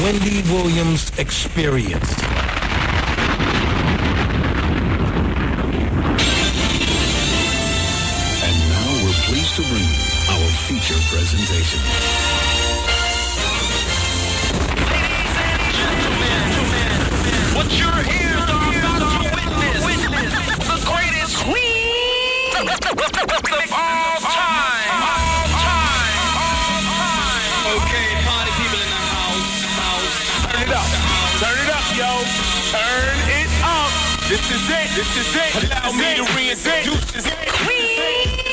Wendy Williams Experience. And now we're pleased to bring you our feature presentation. What you're here are about to witness the greatest queen of all time. Okay, party people in the house. Turn it up, yo. Turn it up. This is it. Allow me to reintroduce this queen.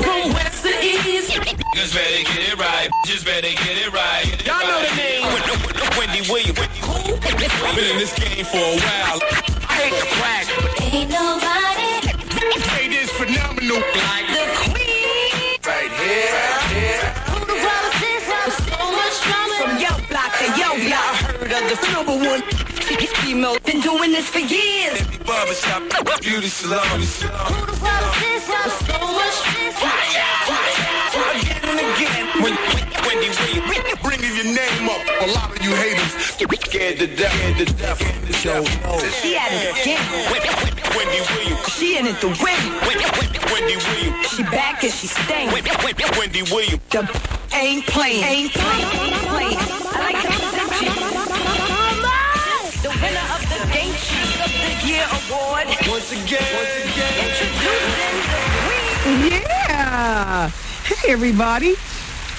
From west to east. Just better get it right. Y'all know the name. Wendy Williams. Been in this game for a while. I hate to brag. Ain't nobody It is phenomenal. like the queen. Right here. Who the world is this? So much drama. From yo block to yo block, heard of the number one female. Been doing this for years. Barbershop, beauty salon. Who the world is this? So much this. Again and again. Wendy Williams. Bringing your name up. A lot of you haters scared to death. Show. She at it again. Wendy Williams. She in it to win. Wendy Williams. She back and she staying. Wendy Williams. The ain't playing. I like to present you the winner of the Game Chief of the Year award. Once again. Introducing the queen. Yeah. Hey, everybody.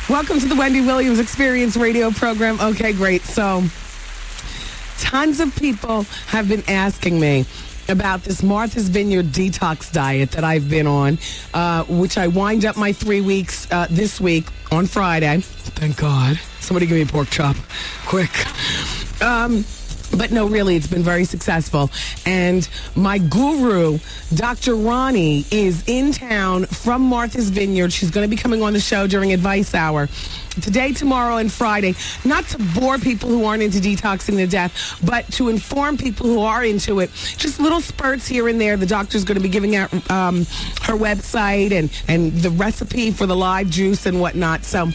Welcome to the Wendy Williams Experience radio program. Okay, great. So, tons of people have been asking me about this Martha's Vineyard detox diet that I've been on, which I wind up my 3 weeks this week on Friday. Thank God. Somebody give me a pork chop. Quick. But no, really, it's been very successful. And my guru, Dr. Ronnie, is in town from Martha's Vineyard. She's going to be coming on the show during Advice Hour today, tomorrow, and Friday. Not to bore people who aren't into detoxing to death, but to inform people who are into it. Just little spurts here and there. The doctor's going to be giving out her website and the recipe for the live juice and whatnot. So,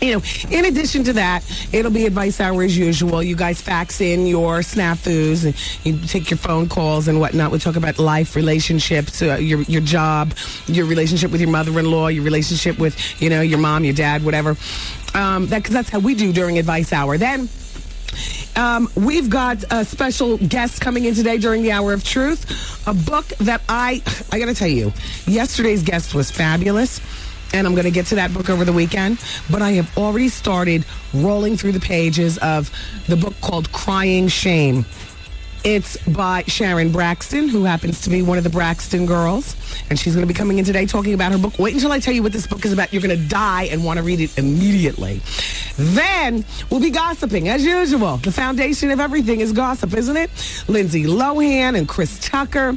you know, in addition to that, it'll be Advice Hour as usual. You guys fax in your snafus and you take your phone calls and whatnot. We talk about life, relationships, your job, your relationship with your mother-in-law, your relationship with, you know, your mom, your dad, whatever. Because that's how we do during Advice Hour. Then we've got a special guest coming in today during the Hour of Truth. A book that I got to tell you, yesterday's guest was fabulous. And I'm going to get to that book over the weekend. But I have already started rolling through the pages of the book called Crying Shame. It's by Sharon Braxton, who happens to be one of the Braxton girls. And she's going to be coming in today talking about her book. Wait until I tell you what this book is about. You're going to die and want to read it immediately. Then we'll be gossiping, as usual. The foundation of everything is gossip, isn't it? Lindsay Lohan and Chris Tucker,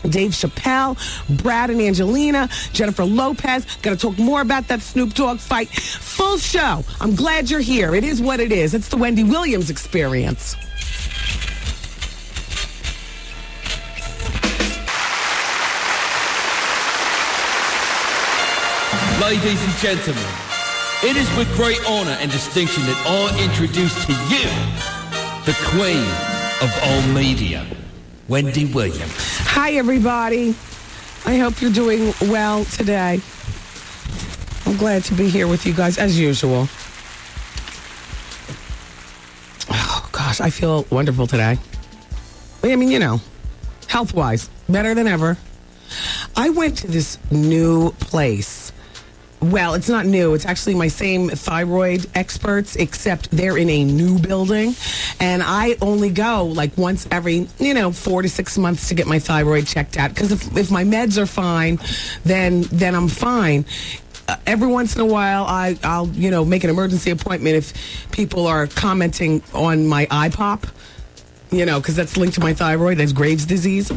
Dave Chappelle, Brad and Angelina, Jennifer Lopez. Got to talk more about that Snoop Dogg fight. Full show. I'm glad you're here. It is what it is. It's the Wendy Williams Experience. Ladies and gentlemen, it is with great honor and distinction that I introduce to you the queen of all media, Wendy Williams. Hi, everybody. I hope you're doing well today. I'm glad to be here with you guys, as usual. Oh, gosh, I feel wonderful today. I mean, you know, health-wise, better than ever. I went to this new place. Well, it's not new. It's actually my same thyroid experts, except they're in a new building. And I only go like once every, 4 to 6 months to get my thyroid checked out. Because if my meds are fine, then I'm fine. Every once in a while, I'll make an emergency appointment if people are commenting on my eye pop, because that's linked to my thyroid. That's Graves' disease.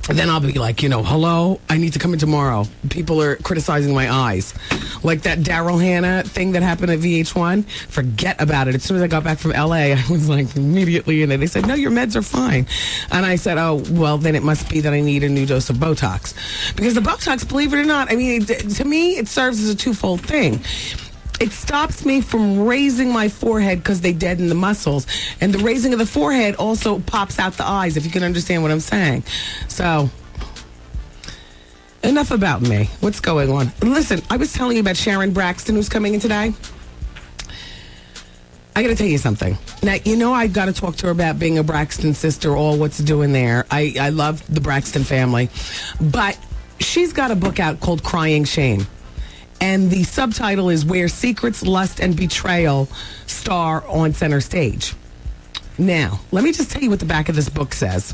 And then I'll be like, hello, I need to come in tomorrow. People are criticizing my eyes. Like that Daryl Hannah thing that happened at VH1. Forget about it. As soon as I got back from LA, I was like immediately in there. They said, no, your meds are fine. And I said, oh, well, then it must be that I need a new dose of Botox. Because the Botox, believe it or not, I mean, to me, it serves as a twofold thing. it stops me from raising my forehead because they deaden the muscles. And the raising of the forehead also pops out the eyes, if you can understand what I'm saying. So, enough about me. What's going on? Listen, I was telling you about Sharon Braxton, who's coming in today. I got to tell you something. Now, you know I got to talk to her about being a Braxton sister, all what's doing there. I love the Braxton family. But she's got a book out called Crying Shame. And the subtitle is Where Secrets, Lust, and Betrayal Star on Center Stage. Now, let me just tell you what the back of this book says.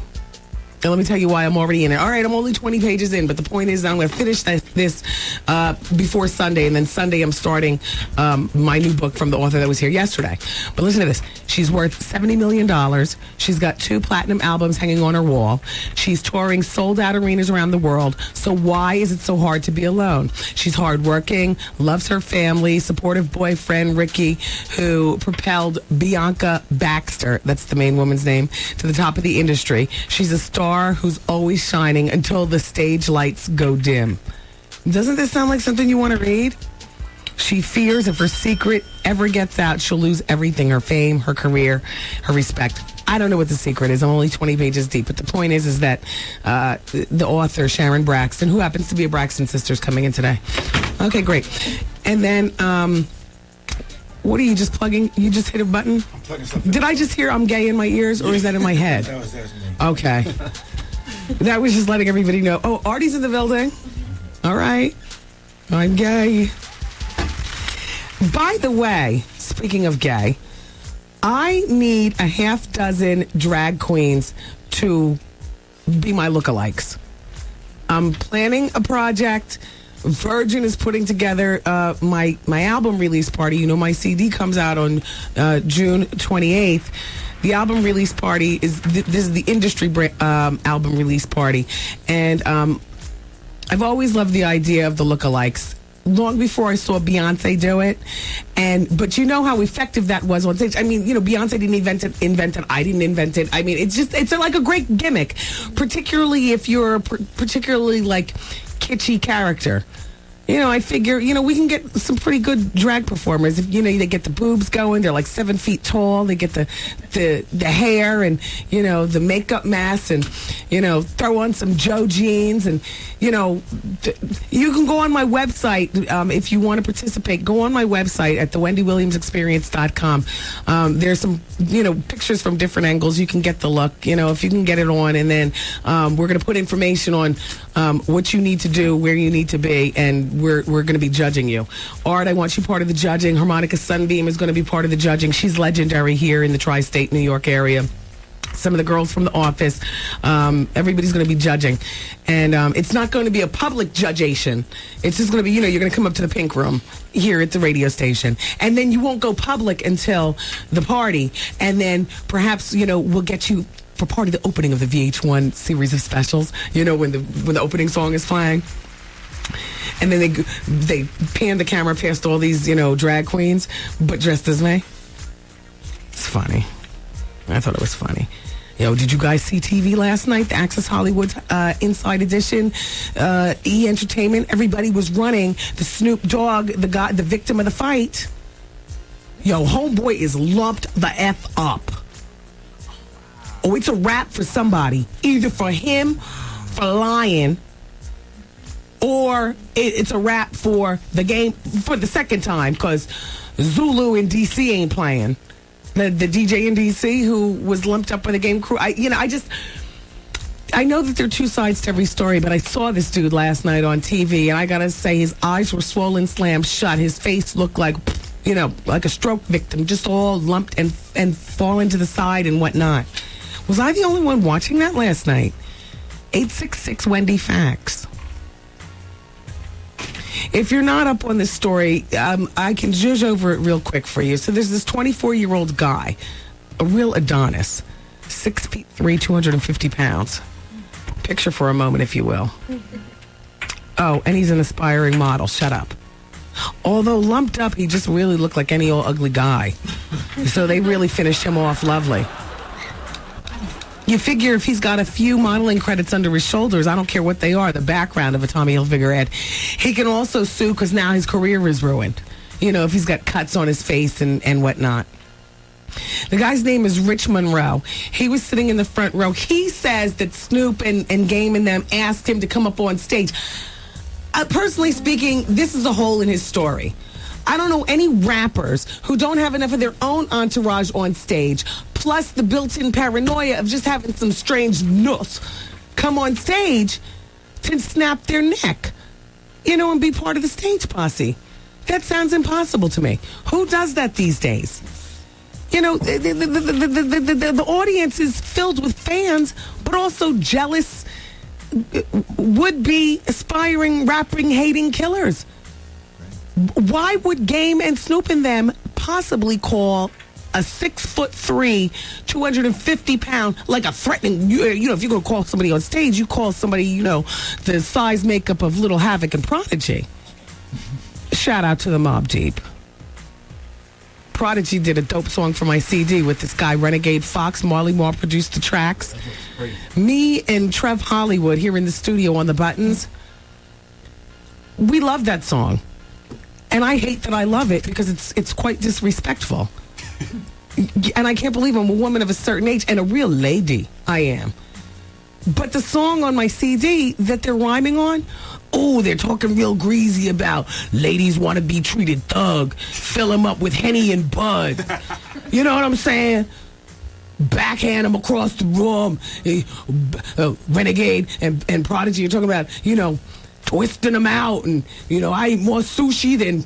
And let me tell you why I'm already in it. All right, I'm only 20 pages in, but the point is that I'm going to finish this before Sunday, and then Sunday I'm starting my new book from the author that was here yesterday. But listen to this. She's worth $70 million. She's got 2 platinum albums hanging on her wall. She's touring sold-out arenas around the world. So why is it so hard to be alone? She's hardworking, loves her family, supportive boyfriend, Ricky, who propelled Bianca Baxter, that's the main woman's name, to the top of the industry. She's a star who's always shining until the stage lights go dim. Doesn't this sound like something you want to read? She fears if her secret ever gets out, she'll lose everything: her fame, her career, her respect. I don't know what the secret is. I'm only 20 pages deep. But the point is that the author, Sharon Braxton, who happens to be a Braxton sister, is coming in today. Okay, great. And then, what are you just plugging? You just hit a button? I'm plugging something. Did I just hear I'm gay in my ears, or is that in my head? That was me. Okay. That was just letting everybody know. Oh, Artie's in the building. All right. I'm gay. By the way, speaking of gay, I need a half dozen drag queens to be my lookalikes. I'm planning a project. Virgin is putting together my album release party. You know, my CD comes out on June 28th. The album release party this is the industry album release party. And I've always loved the idea of the lookalikes. Long before I saw Beyonce do it, but you know how effective that was on stage. I mean, you know, Beyonce didn't invent it. I didn't invent it. I mean, it's like a great gimmick, particularly if you're particularly like kitschy character. You know, I figure, you know, we can get some pretty good drag performers. If, you know, they get the boobs going, they're like 7 feet tall, they get the hair and, you know, the makeup mask and, you know, throw on some Joe jeans and, you know, you can go on my website if you want to participate. Go on my website at thewendywilliamsexperience.com. There's some, you know, pictures from different angles. You can get the look, you know, if you can get it on. And then we're going to put information on what you need to do, where you need to be, and we're going to be judging you. Art, I want you part of the judging. Harmonica Sunbeam is going to be part of the judging. She's legendary here in the tri-state New York area. Some of the girls from the office, everybody's going to be judging. And it's not going to be a public judgation. It's just going to be, you know, you're going to come up to the pink room here at the radio station. And then you won't go public until the party. And then perhaps, you know, we'll get you for part of the opening of the VH1 series of specials, you know, when the opening song is playing. And then they pan the camera past all these, you know, drag queens, but dressed as me. It's funny. I thought it was funny. You know, did you guys see TV last night? The Access Hollywood Inside Edition, E! Entertainment. Everybody was running. The Snoop Dogg, the victim of the fight. Yo, homeboy is lumped the F up. Oh, it's a wrap for somebody. Either for him, for lying, or it's a wrap for the game for the second time because Zulu in D.C. ain't playing. The DJ in D.C. who was lumped up by the game crew. I know that there are two sides to every story, but I saw this dude last night on TV, and I gotta say his eyes were swollen, slammed shut. His face looked like, you know, like a stroke victim, just all lumped and falling to the side and whatnot. Was I the only one watching that last night? 866 Wendy Facts. If you're not up on this story, I can zhuzh over it real quick for you. So there's this 24-year-old guy, a real Adonis, 6'3", 250 pounds. Picture for a moment, if you will. Oh, and he's an aspiring model. Shut up. Although lumped up, he just really looked like any old ugly guy. So they really finished him off lovely. You figure if he's got a few modeling credits under his shoulders, I don't care what they are, the background of a Tommy Hilfiger ad, he can also sue because now his career is ruined. if he's got cuts on his face and whatnot. The guy's name is Rich Monroe. He was sitting in the front row. He says that Snoop and Game and them asked him to come up on stage. Personally speaking, this is a hole in his story. I don't know any rappers who don't have enough of their own entourage on stage, plus the built-in paranoia of just having some strange nuts come on stage to snap their neck, and be part of the stage posse. That sounds impossible to me. Who does that these days? The audience is filled with fans, but also jealous, would-be aspiring, rapping, hating killers. Why would Game and Snoop and them possibly call a 6'3", 250-pound, like a threatening, if you're going to call somebody on stage, you call somebody, the size makeup of Little Havoc and Prodigy. Shout out to the Mobb Deep. Prodigy did a dope song for my CD with this guy, Renegade Fox. Marley Marl produced the tracks. Me and Trev Hollywood here in the studio on the buttons. We love that song. And I hate that I love it because it's quite disrespectful. And I can't believe I'm a woman of a certain age and a real lady. I am. But the song on my CD that they're rhyming on, they're talking real greasy about ladies want to be treated thug, fill them up with Henny and Bud. You know what I'm saying? Backhand them across the room. Renegade and Prodigy are talking about, twisting them out, and I eat more sushi than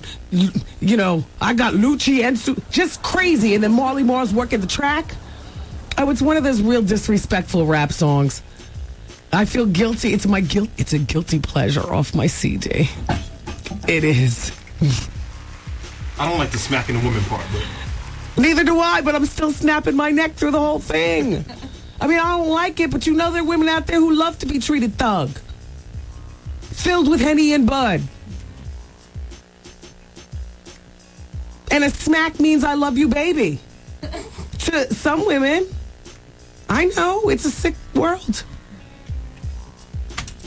I got Lucci and just crazy. And then Marley Marl's working the track. It's one of those real disrespectful rap songs. I feel guilty. It's a guilty pleasure off my CD. It is. I don't like the smacking the woman part, but neither do I. But I'm still snapping my neck through the whole thing. I don't like it, but there are women out there who love to be treated thug. Filled with Henny and Bud. And a smack means I love you, baby. To some women. I know, it's a sick world.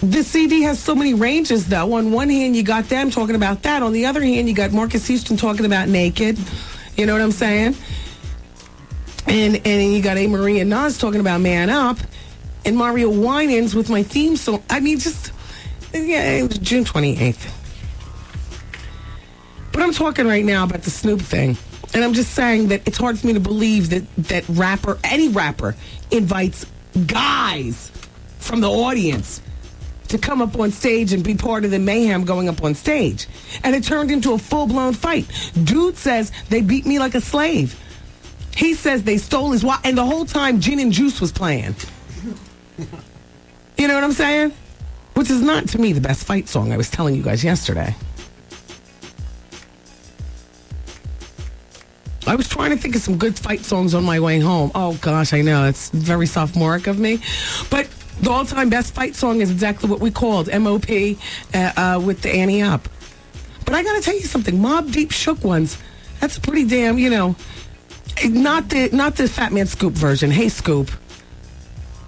The CD has so many ranges, though. On one hand, you got them talking about that. On the other hand, you got Marcus Houston talking about naked. You know what I'm saying? And you got A. Marie and Nas talking about man up. And Mario Winans with my theme song. It was June 28th. But I'm talking right now about the Snoop thing. And I'm just saying that it's hard for me to believe that any rapper, invites guys from the audience to come up on stage and be part of the mayhem going up on stage. And it turned into a full-blown fight. Dude says they beat me like a slave. He says they stole his watch. And the whole time, Gin and Juice was playing. You know what I'm saying? Which is not, to me, the best fight song I was telling you guys yesterday. I was trying to think of some good fight songs on my way home. Oh, gosh, I know. It's very sophomoric of me. But the all-time best fight song is exactly what we called, M.O.P. With the Annie Up. But I got to tell you something. Mobb Deep Shook Ones, that's a pretty damn, not the Fat Man Scoop version. Hey, Scoop.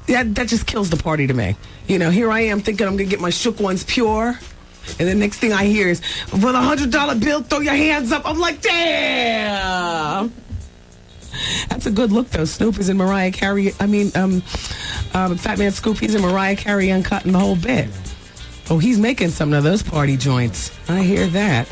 That just kills the party to me. Here I am thinking I'm going to get my Shook Ones pure. And the next thing I hear is, for the $100 bill, throw your hands up. I'm like, damn. That's a good look, though. Snoop is in Mariah Carey. Fat Man Scoop, he's in Mariah Carey Uncut and the whole bit. Oh, he's making some of those party joints. I hear that.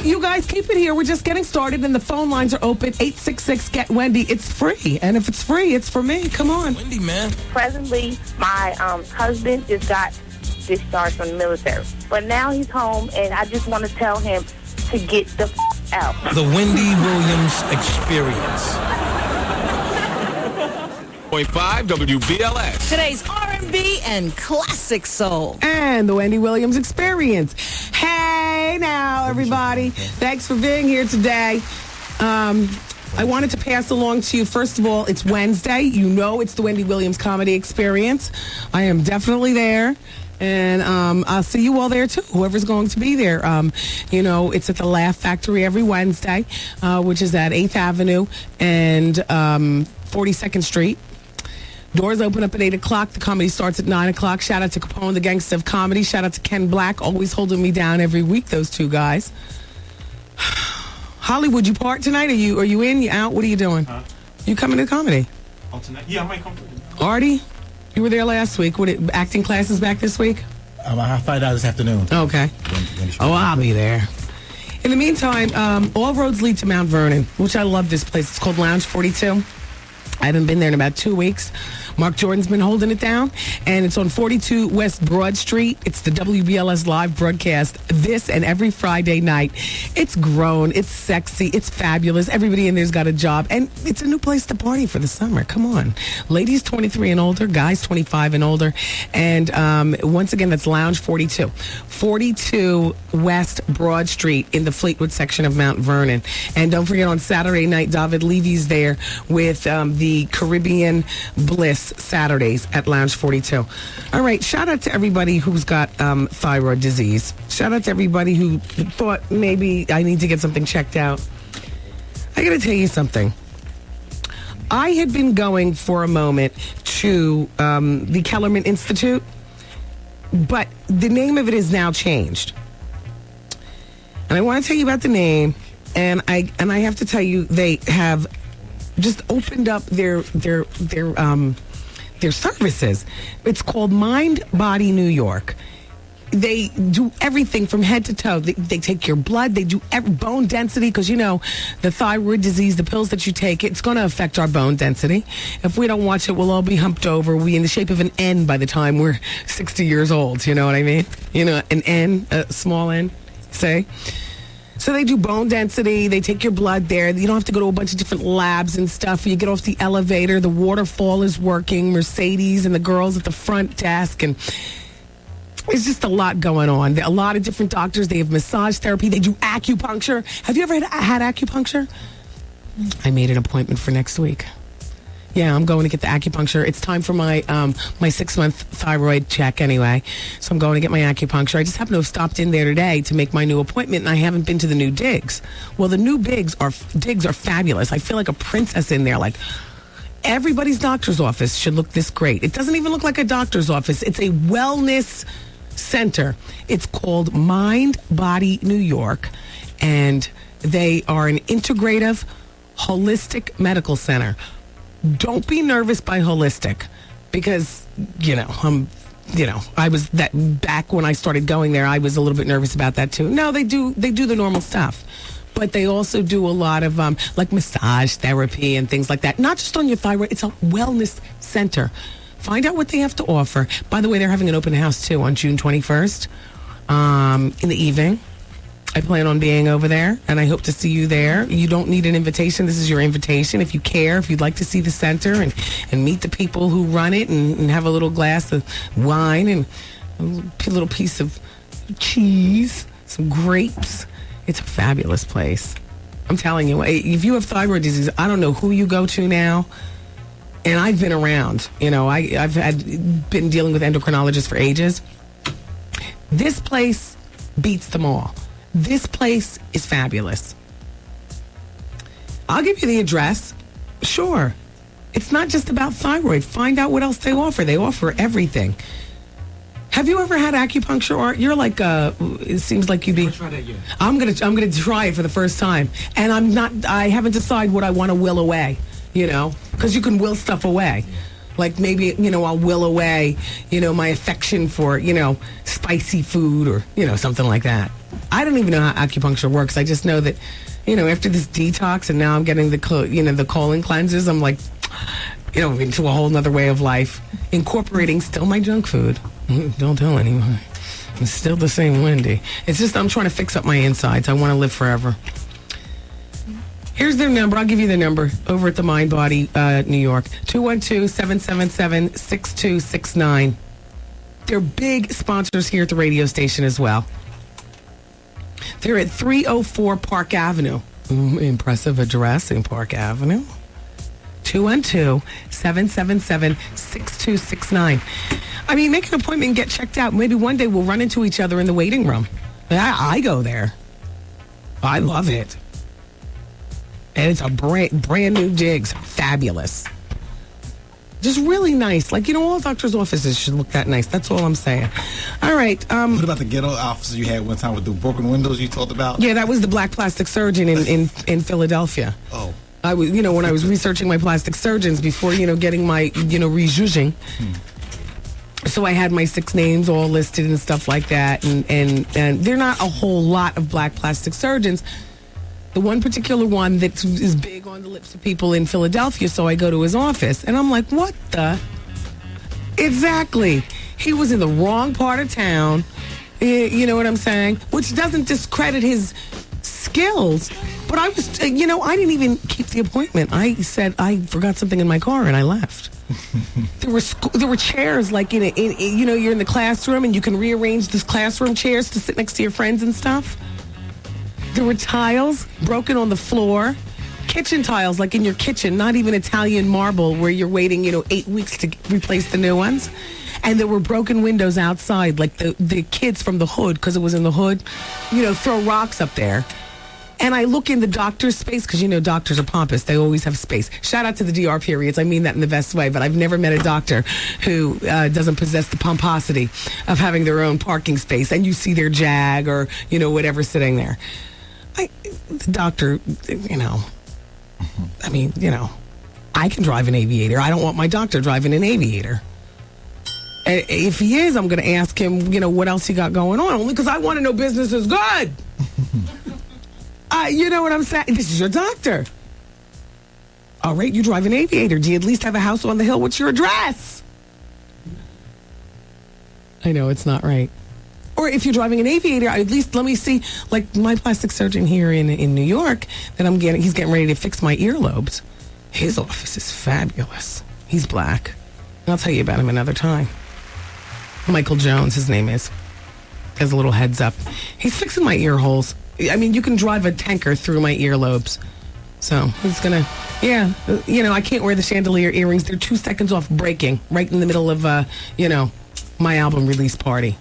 You guys, keep it here. We're just getting started, and the phone lines are open. 866-GET-WENDY. It's free. And if it's free, it's for me. Come on. Wendy, man. Presently, my husband just got discharged from the military. But now he's home, and I just want to tell him to get the out. The Wendy Williams Experience. 0.5 WBLS. Today's R&B and classic soul. And the Wendy Williams Experience. Hey now, everybody. Thanks for being here today. I wanted to pass along to you, first of all, it's Wednesday. It's the Wendy Williams Comedy Experience. I am definitely there. And I'll see you all there, too, whoever's going to be there. It's at the Laugh Factory every Wednesday, which is at 8th Avenue and 42nd Street. Doors open up at 8 o'clock. The comedy starts at 9 o'clock. Shout out to Capone, the gangster of comedy. Shout out to Ken Black, always holding me down every week, those two guys. Hollywood, you part tonight? Are you in? You out? What are you doing? Huh? You coming to comedy? Oh, tonight? Yeah, I might come. Artie, you were there last week. Acting classes back this week? I'll find out this afternoon. Okay. When I'll be there. In the meantime, all roads lead to Mount Vernon, which I love this place. It's called Lounge 42. I haven't been there in about 2 weeks. Mark Jordan's been holding it down, and it's on 42 West Broad Street. It's the WBLS live broadcast this and every Friday night. It's grown, it's sexy, it's fabulous. Everybody in there's got a job, and it's a new place to party for the summer. Come on. Ladies 23 and older, guys 25 and older. And once again, that's Lounge 42. 42 West Broad Street in the Fleetwood section of Mount Vernon. And don't forget, on Saturday night, David Levy's there with the Caribbean Bliss Saturdays at Lounge 42. All right, shout out to everybody who's got thyroid disease. Shout out to everybody who thought maybe I need to get something checked out. I got to tell you something. I had been going for a moment to the Kellerman Institute, but the name of it is now changed. And I want to tell you about the name, and I have to tell you, they have just opened up their services. It's called Mind Body New York. They do everything from head to toe. They take your blood. They do bone density, because, you know, the thyroid disease, the pills that you take, it's going to affect our bone density. If we don't watch it, we'll all be humped over. We'll be in the shape of an N by the time we're 60 years old. You know what I mean? You know, an N, a small N, say. So they do bone density. They take your blood there. You don't have to go to a bunch of different labs and stuff. You get off the elevator. The waterfall is working. Mercedes and the girls at the front desk. And it's just a lot going on. There are a lot of different doctors. They have massage therapy. They do acupuncture. Have you ever had acupuncture? I made an appointment for next week. Yeah, I'm going to get the acupuncture. It's time for my 6-month thyroid check anyway. So I'm going to get my acupuncture. I just happen to have stopped in there today to make my new appointment, and I haven't been to the new digs. Well, the new digs are fabulous. I feel like a princess in there. Like, everybody's doctor's office should look this great. It doesn't even look like a doctor's office. It's a wellness center. It's called Mind Body New York, and they are an integrative, holistic medical center. Don't be nervous by holistic, because, I was that back when I started going there, I was a little bit nervous about that too. No, they do the normal stuff, but they also do a lot of like massage therapy and things like that. Not just on your thyroid. It's a wellness center. Find out what they have to offer. By the way, they're having an open house too on June 21st in the evening. I plan on being over there, and I hope to see you there. You don't need an invitation. This is your invitation. If you care, if you'd like to see the center and meet the people who run it and have a little glass of wine and a little piece of cheese, some grapes. It's a fabulous place. I'm telling you, if you have thyroid disease, I don't know who you go to now. And I've been around. I've been dealing with endocrinologists for ages. This place beats them all. This place is fabulous. I'll give you the address. Sure. It's not just about thyroid. Find out what else they offer. They offer everything. Have you ever had acupuncture? Or you're like, it seems like you'd be. I'm gonna try it for the first time, and I haven't decided what I want to will away. Because you can will stuff away. Like maybe, I'll will away, my affection for, spicy food or, something like that. I don't even know how acupuncture works. I just know that, after this detox and now I'm getting the colon cleanses, I'm like, into a whole nother way of life. Incorporating still my junk food. Don't tell anyone. It's still the same Wendy. It's just I'm trying to fix up my insides. I want to live forever. Here's their number. I'll give you the number over at the Mind Body New York. 212-777-6269. They're big sponsors here at the radio station as well. They're at 304 Park Avenue. Impressive address in Park Avenue. 212-777-6269. I mean, make an appointment and get checked out. Maybe one day we'll run into each other in the waiting room. I go there. I love it. And it's a brand new digs. Fabulous. Just really nice. Like, all doctors' offices should look that nice. That's all I'm saying. All right. What about the ghetto office you had one time with the broken windows you talked about? Yeah, that was the black plastic surgeon in Philadelphia. Oh. I was, when I was researching my plastic surgeons before, getting my, rejuging. So I had my 6 names all listed and stuff like that. And there are not a whole lot of black plastic surgeons. The one particular one that is big on the lips of people in Philadelphia, so I go to his office. And I'm like, what the? Exactly. He was in the wrong part of town. You know what I'm saying? Which doesn't discredit his skills. But I was, I didn't even keep the appointment. I said I forgot something in my car and I left. There were chairs like you're in the classroom and you can rearrange the classroom chairs to sit next to your friends and stuff. There were tiles broken on the floor, kitchen tiles like in your kitchen, not even Italian marble where you're waiting 8 weeks to replace the new ones. And there were broken windows outside, like the kids from the hood, because it was in the hood, throw rocks up there. And I look in the doctor's space, because doctors are pompous. They always have space. Shout out to the DR periods. I mean that in the best way, but I've never met a doctor who doesn't possess the pomposity of having their own parking space. And you see their Jag or, whatever sitting there. The doctor, I can drive an Aviator. I don't want my doctor driving an Aviator. If he is, I'm going to ask him, what else he got going on. Only because I want to know business is good. You know what I'm saying? This is your doctor. All right, you drive an Aviator. Do you at least have a house on the hill? What's your address? I know, it's not right. Or if you're driving an Aviator, at least let me see, like my plastic surgeon here in New York, that he's getting ready to fix my earlobes. His office is fabulous. He's black. I'll tell you about him another time. Michael Jones, his name is. Has a little heads up. He's fixing my ear holes. I mean, you can drive a tanker through my earlobes. So he's gonna, I can't wear the chandelier earrings. They're 2 seconds off breaking right in the middle of, my album release party.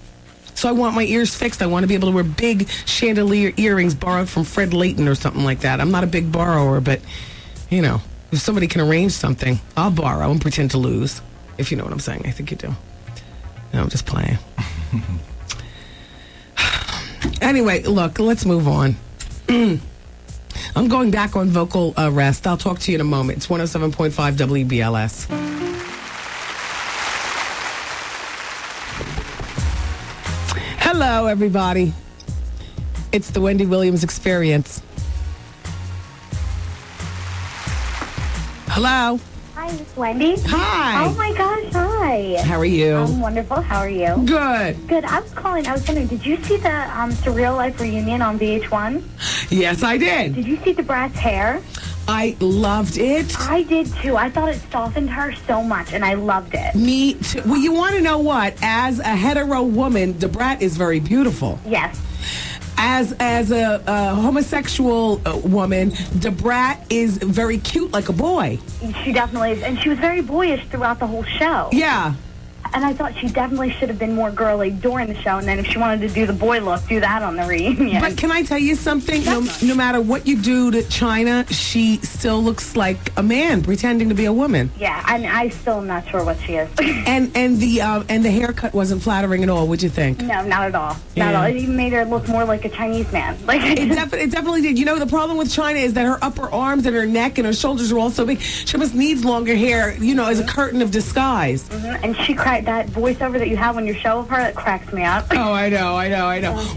So I want my ears fixed. I want to be able to wear big chandelier earrings borrowed from Fred Layton or something like that. I'm not a big borrower, but, if somebody can arrange something, I'll borrow and pretend to lose. If you know what I'm saying. I think you do. No, I'm just playing. Anyway, look, let's move on. I'm going back on vocal rest. I'll talk to you in a moment. It's 107.5 WBLS. Hello, everybody. It's the Wendy Williams Experience. Hello. Hi, it's Wendy. Hi. Oh my gosh, hi. How are you? I'm wonderful. How are you? Good. Good. I was calling. I was wondering, did you see the Surreal Life reunion on VH1? Yes, I did. Did you see the Brat's hair? I loved it. I did too. I thought it softened her so much, and I loved it. Me too. Well, you want to know what? As a hetero woman, Debrat is very beautiful. Yes. As a homosexual woman, Debrat is very cute, like a boy. She definitely is, and she was very boyish throughout the whole show. Yeah. And I thought she definitely should have been more girly during the show, and then if she wanted to do the boy look, do that on the reunion. But can I tell you something? No matter what you do to China, she still looks like a man pretending to be a woman. Yeah, I still am not sure what she is. and the haircut wasn't flattering at all. What'd you think? No, not at all. Yeah. Not at all. It even made her look more like a Chinese man. Like it definitely did. The problem with China is that her upper arms and her neck and her shoulders are all so big. She almost needs longer hair, as a curtain of disguise. Mm-hmm. And she cried. That voiceover that you have on your show of her, it cracks me up. Oh, I know.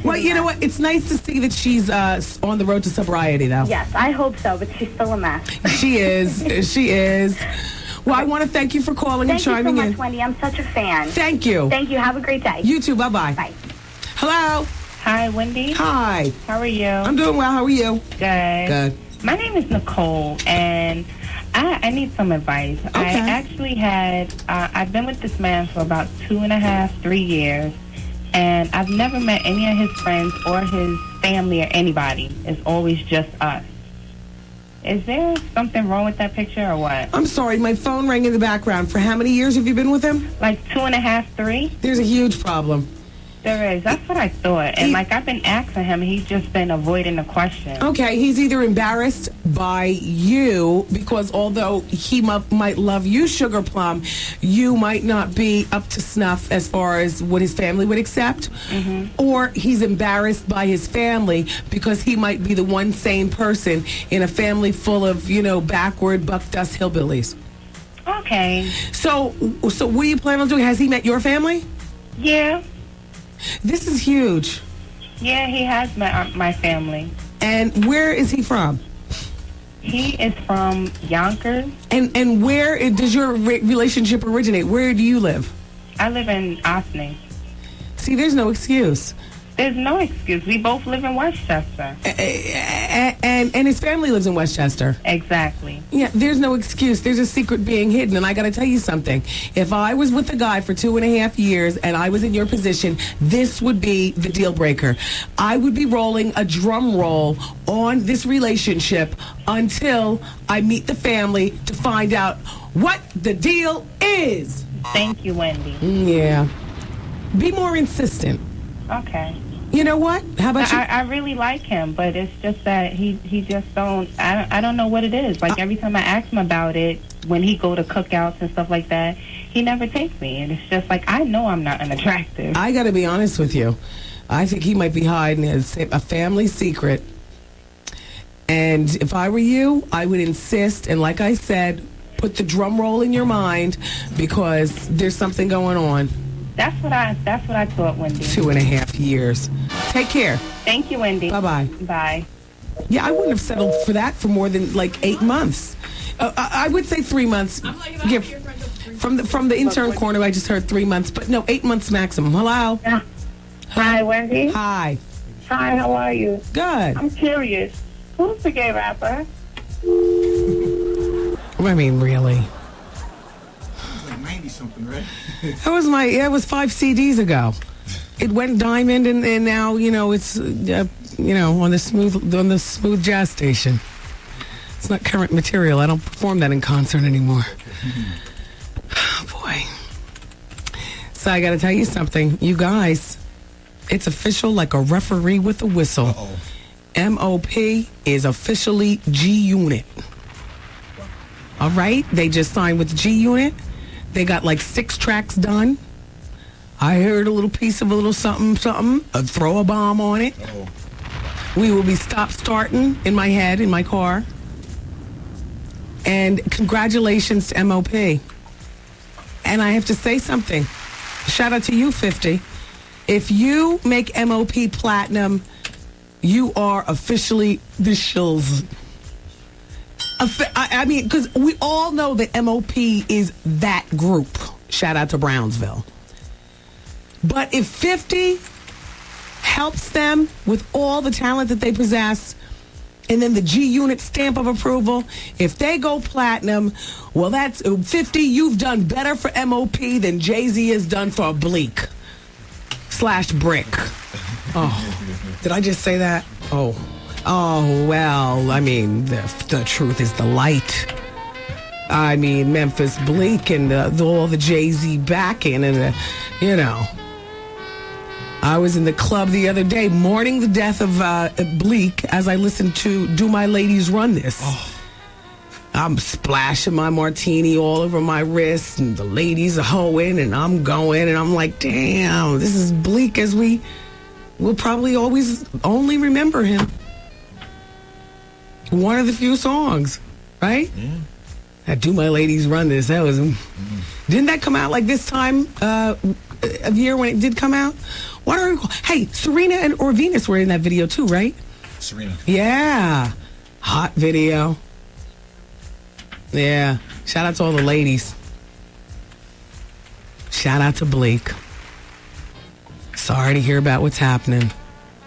Well, you know what? It's nice to see that she's on the road to sobriety, though. Yes, I hope so, but she's still a mess. She is. Well, I want to thank you for calling and chiming in. Thank you so much, Wendy. I'm such a fan. Thank you. Thank you. Have a great day. You too. Bye-bye. Bye. Hello. Hi, Wendy. Hi. How are you? I'm doing well. How are you? Good. My name is Nicole, and I need some advice. Okay. I actually I've been with this man for about 2.5, 3 years, and I've never met any of his friends or his family or anybody. It's always just us. Is there something wrong with that picture or what? I'm sorry, my phone rang in the background. For how many years have you been with him? Like 2.5, 3. There's a huge problem. There is. That's what I thought. And like I've been asking him, he's just been avoiding the question. Okay, he's either embarrassed by you because although he might love you, Sugar Plum, you might not be up to snuff as far as what his family would accept, or he's embarrassed by his family because he might be the one sane person in a family full of, backward buck dust hillbillies. Okay. So what do you plan on doing? Has he met your family? Yeah. This is huge. Yeah, he has met my family. And where is he from? He is from Yonkers. And where does your relationship originate? Where do you live? I live in Osney. See, there's no excuse. There's no excuse. We both live in Westchester. And his family lives in Westchester. Exactly. Yeah, there's no excuse. There's a secret being hidden. And I got to tell you something. If I was with a guy for 2.5 years and I was in your position, this would be the deal breaker. I would be rolling a drum roll on this relationship until I meet the family to find out what the deal is. Thank you, Wendy. Yeah. Be more insistent. Okay. You know what? How about you? I really like him, but it's just that he just don't. I don't know what it is. Like every time I ask him about it, when he go to cookouts and stuff like that, he never takes me, and it's just like I know I'm not unattractive. I got to be honest with you. I think he might be hiding a family secret. And if I were you, I would insist. And like I said, put the drum roll in your mind because there's something going on. That's what I thought, Wendy. 2.5 years. Take care. Thank you, Wendy. Bye-bye. Bye. Yeah, I wouldn't have settled for that for more than like 8 months. I would say 3 months. Yeah, from the intern corner, I just heard 3 months, but no, 8 months maximum. Hello. Yeah. Hi, Wendy. Hi. Hi, how are you? Good. I'm curious. Who's the gay rapper? I mean, really. Something, right? That was 5 CDs ago. It went diamond, and now it's on the smooth jazz station. It's not current material. I don't perform that in concert anymore. Oh, boy. So I got to tell you something, you guys. It's official, like a referee with a whistle. Uh-oh. MOP is officially G Unit. All right, they just signed with G Unit. They got like 6 tracks done. I heard a little piece of a little something. Throw a bomb on it. Uh-oh. We will be starting in my head, in my car. And congratulations to MOP. And I have to say something. Shout out to you, 50. If you make MOP platinum, you are officially the shills. I mean, because we all know that MOP is that group. Shout out to Brownsville. But if 50 helps them with all the talent that they possess, and then the G Unit stamp of approval, if they go platinum, well, that's 50. You've done better for MOP than Jay-Z has done for Bleak / Brick. Oh, did I just say that? Oh, well, I mean, the truth is the light. I mean, Memphis Bleak and all the Jay-Z backing and, I was in the club the other day mourning the death of Bleak as I listened to Do My Ladies Run This. Oh. I'm splashing my martini all over my wrist and the ladies are hoeing and I'm going and I'm like, damn, this is Bleak as we will probably always only remember him. One of the few songs, right? Yeah. That Do My Ladies Run This. That was... Didn't that come out like this time of year when it did come out? What are... Hey, Serena or Venus were in that video too, right? Serena. Yeah. Hot video. Yeah. Shout out to all the ladies. Shout out to Blake. Sorry to hear about what's happening.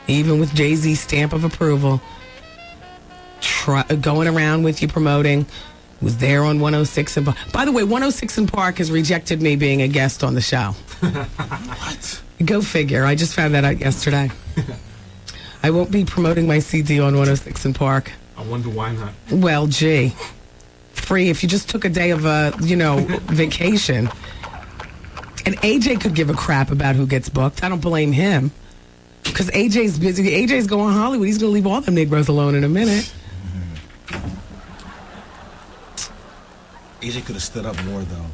Even with Jay-Z's stamp of approval. Going around with you promoting, was there on 106 and Park. By the way, 106 and Park has rejected me being a guest on the show. What? Go figure. I just found that out yesterday. I won't be promoting my CD on 106 and Park. I wonder why not. Well, gee. Free if you just took a day of, vacation. And AJ could give a crap about who gets booked. I don't blame him. Because AJ's busy. AJ's going to Hollywood. He's going to leave all them Negroes alone in a minute. AJ could have stood up more, though.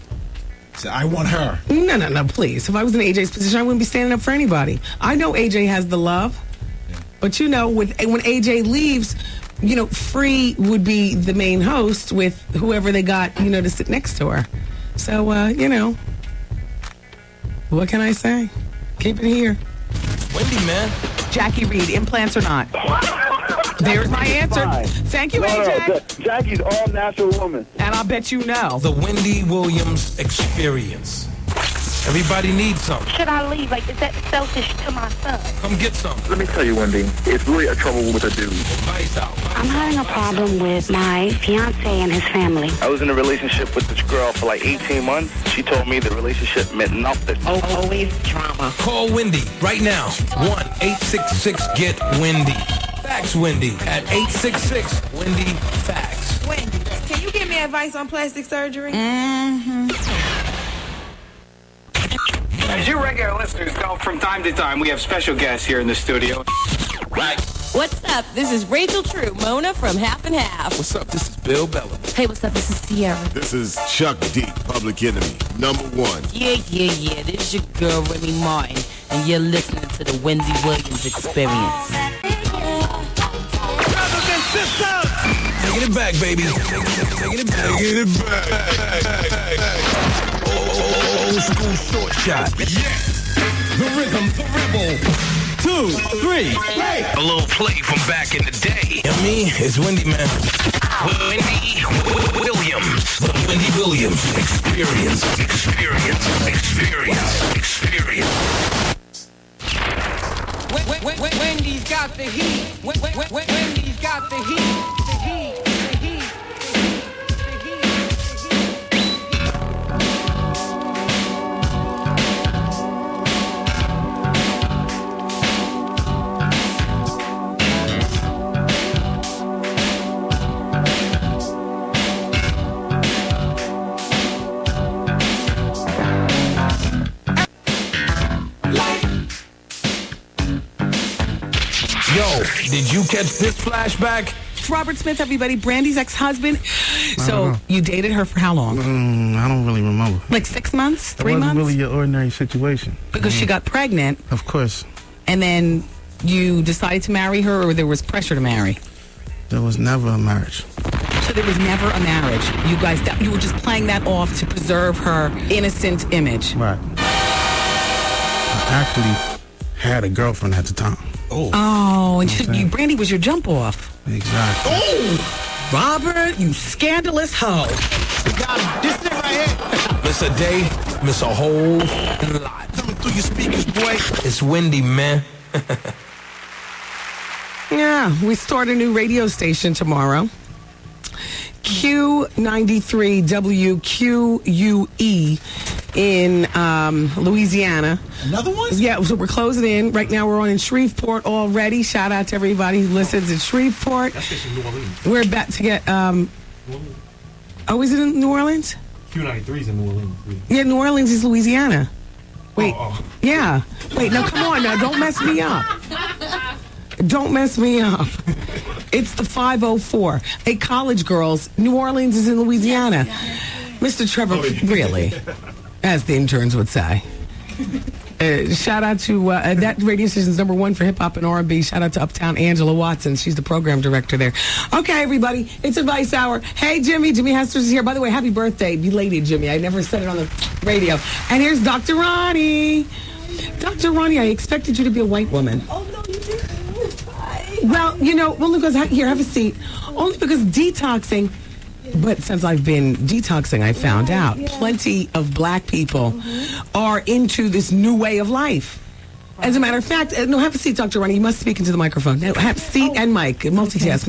Said, I want her. No, please. If I was in AJ's position, I wouldn't be standing up for anybody. I know AJ has the love. But, when AJ leaves, Free would be the main host with whoever they got, to sit next to her. So, what can I say? Keep it here. Wendy, man. Jackie Reed, implants or not? There's my answer. Thank you, AJ. No, Jackie's all natural woman. And I'll bet you know. The Wendy Williams Experience. Everybody needs some. Should I leave? Like, is that selfish to my son? Come get some. Let me tell you, Wendy, it's really a trouble with a dude. Advice out. I'm having a problem with my fiance and his family. I was in a relationship with this girl for like 18 months. She told me the relationship meant nothing. Always drama. Call Wendy right now. 1-866-GET-WENDY. Fax Wendy at 866-WENDY-FAX. Wendy, can you give me advice on plastic surgery? As you regular listeners know, from time to time, we have special guests here in the studio. Right. What's up? This is Rachel True, Mona from Half and Half. What's up? This is Bill Bella. Hey, what's up? This is Sierra. This is Chuck D, Public Enemy, #1. Yeah. This is your girl, Remy Martin, and you're listening to the Wendy Williams Experience. Brothers and sisters! Taking it back, baby. Taking it back. Old school short shot. Yes! The rhythm, the rebel. 2, 3, play! A little play from back in the day. And me, it's Wendy, man. Wendy Williams. The Wendy Williams Experience. Wendy's got the heat. Wendy's got the heat. Yo, did you catch this flashback? It's Robert Smith, everybody. Brandy's ex-husband. So you dated her for how long? I don't really remember. Like 6 months? 3 months? It wasn't really an ordinary situation. Because she got pregnant. Of course. And then you decided to marry her, or there was pressure to marry? There was never a marriage. So there was never a marriage. You were just playing that off to preserve her innocent image. Right. I actually had a girlfriend at the time. Oh, and Brandy was your jump off. Exactly. Oh, Robert, you scandalous hoe. We got him. This thing right here. Miss a day, miss a whole lot. Coming through your speakers, boy. It's Wendy, man. Yeah, we start a new radio station tomorrow. Q93 WQUE in Louisiana. Another one? Yeah, so we're closing in. Right now we're on in Shreveport already. Shout out to everybody who listens in Shreveport. That's in New Orleans. We're about to get... oh, is it in New Orleans? Q93 is in New Orleans. Yeah, New Orleans is Louisiana. Wait. Oh. Yeah. Wait, no, come on now. Don't mess me up. Don't mess me up. It's the 504. Hey, college girls, New Orleans is in Louisiana. Mr. Trevor, really, as the interns would say. Shout out to that radio station's #1 for hip hop and R&B. Shout out to Uptown Angela Watson. She's the program director there. Okay, everybody, it's Advice Hour. Hey, Jimmy Hester's is here. By the way, happy birthday, belated, Jimmy. I never said it on the radio. And here's Dr. Ronnie. Dr. Ronnie, I expected you to be a white woman. Oh, no, you didn't. Well, only because, here, have a seat. Only because detoxing, but since I've been detoxing, I found out plenty of black people are into this new way of life. As a matter of fact, no, have a seat, Dr. Ronnie. You must speak into the microphone. No, have a seat and mic. Multitask.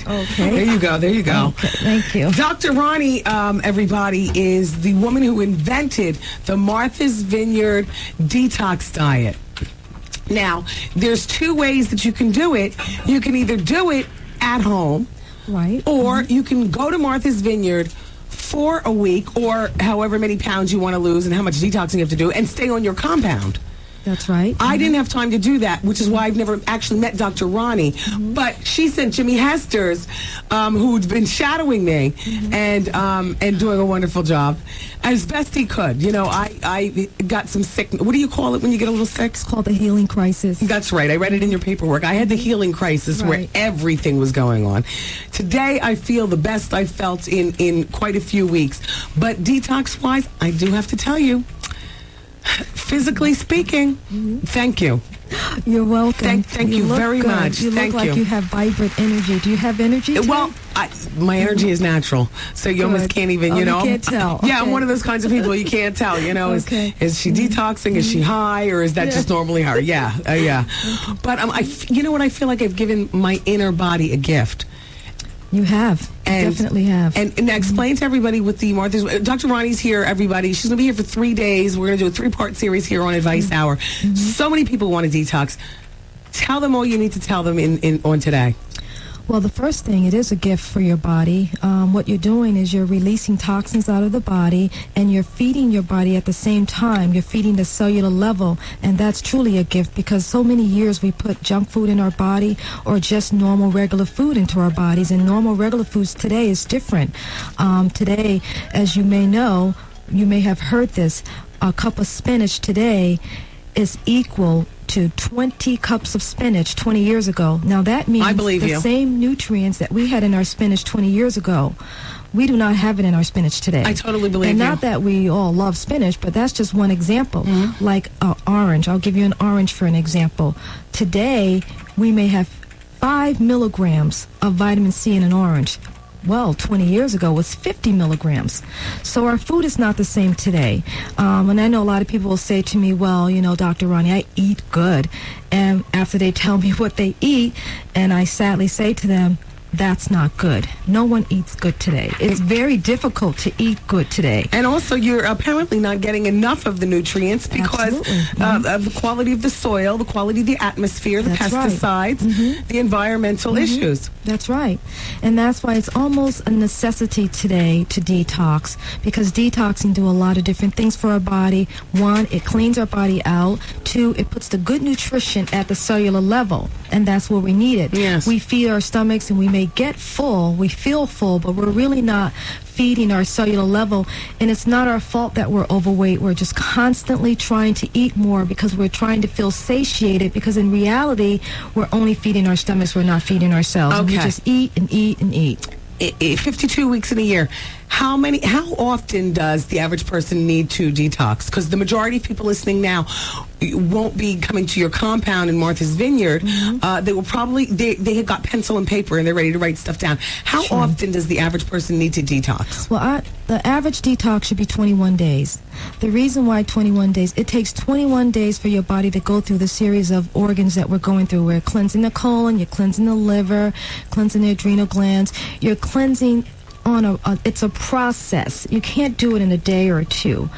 Okay. There you go. Okay, thank you. Dr. Ronnie, everybody, is the woman who invented the Martha's Vineyard detox diet. Now, there's 2 ways that you can do it. You can either do it at home, right, or you can go to Martha's Vineyard for a week or however many pounds you want to lose and how much detoxing you have to do and stay on your compound. That's right. I didn't have time to do that, which is why I've never actually met Dr. Ronnie. But she sent Jimmy Hesters, who'd been shadowing me and doing a wonderful job as best he could. You know, I got some sick. What do you call it when you get a little sick? It's called the healing crisis. That's right. I read it in your paperwork. I had the healing crisis where everything was going on. Today, I feel the best I've felt in quite a few weeks. But detox-wise, I do have to tell you, physically speaking, thank you. You're welcome. Thank you look very good. much. You Thank look like you have vibrant energy. Do you have energy today? Well, my energy is natural, so you almost can't even, you know. You can't tell. Yeah, I'm Okay. one of those kinds of people you can't tell, you know. Okay. Is she detoxing? Is she high? Or is that just normally her? Yeah, yeah. But you know what? I feel like I've given my inner body a gift. You have. You definitely have. And now explain to everybody with the Martha's. Dr. Ronnie's here, everybody. She's going to be here for 3 days. We're going to do a 3-part series here on Advice Hour. So many people want to detox. Tell them all you need to tell them on today. Well, the first thing, it is a gift for your body. What you're doing is you're releasing toxins out of the body, and you're feeding your body at the same time. You're feeding the cellular level, and that's truly a gift because so many years we put junk food in our body or just normal, regular food into our bodies, and normal, regular foods today is different. Today, as you may know, you may have heard this, a cup of spinach today is equal to 20 cups of spinach 20 years ago. Now that means the same nutrients that we had in our spinach 20 years ago, we do not have it in our spinach today. I totally believe and you. not that we all love spinach, but that's just one example. Like orange. I'll give you an orange for an example. Today, we may have 5 milligrams of vitamin C in an orange. Well, 20 years ago was 50 milligrams. So our food is not the same today. And I know a lot of people will say to me, well, you know, Dr. Ronnie, I eat good. And after they tell me what they eat, and I sadly say to them, that's not good. No one eats good today. It's very difficult to eat good today. And also, you're apparently not getting enough of the nutrients because of the quality of the soil, the quality of the atmosphere, the pesticides, the environmental issues. That's right. And that's why it's almost a necessity today to detox, because detoxing do a lot of different things for our body. 1, it cleans our body out. 2, it puts the good nutrition at the cellular level, and that's where we need it. Yes. We feed our stomachs and we may get full, we feel full, but we're really not feeding our cellular level, and it's not our fault that we're overweight. We're just constantly trying to eat more because we're trying to feel satiated, because in reality, we're only feeding our stomachs, we're not feeding ourselves. Okay. We just eat and eat and eat. 52 weeks in a year. How often does the average person need to detox? Because the majority of people listening now won't be coming to your compound in Martha's Vineyard. They will probably, they have got pencil and paper and they're ready to write stuff down. How often does the average person need to detox? Well, the average detox should be 21 days. The reason why 21 days, it takes 21 days for your body to go through the series of organs that we're going through. We're cleansing the colon, you're cleansing the liver, cleansing the adrenal glands. You're cleansing on it's a process. You can't do it in a day or 2.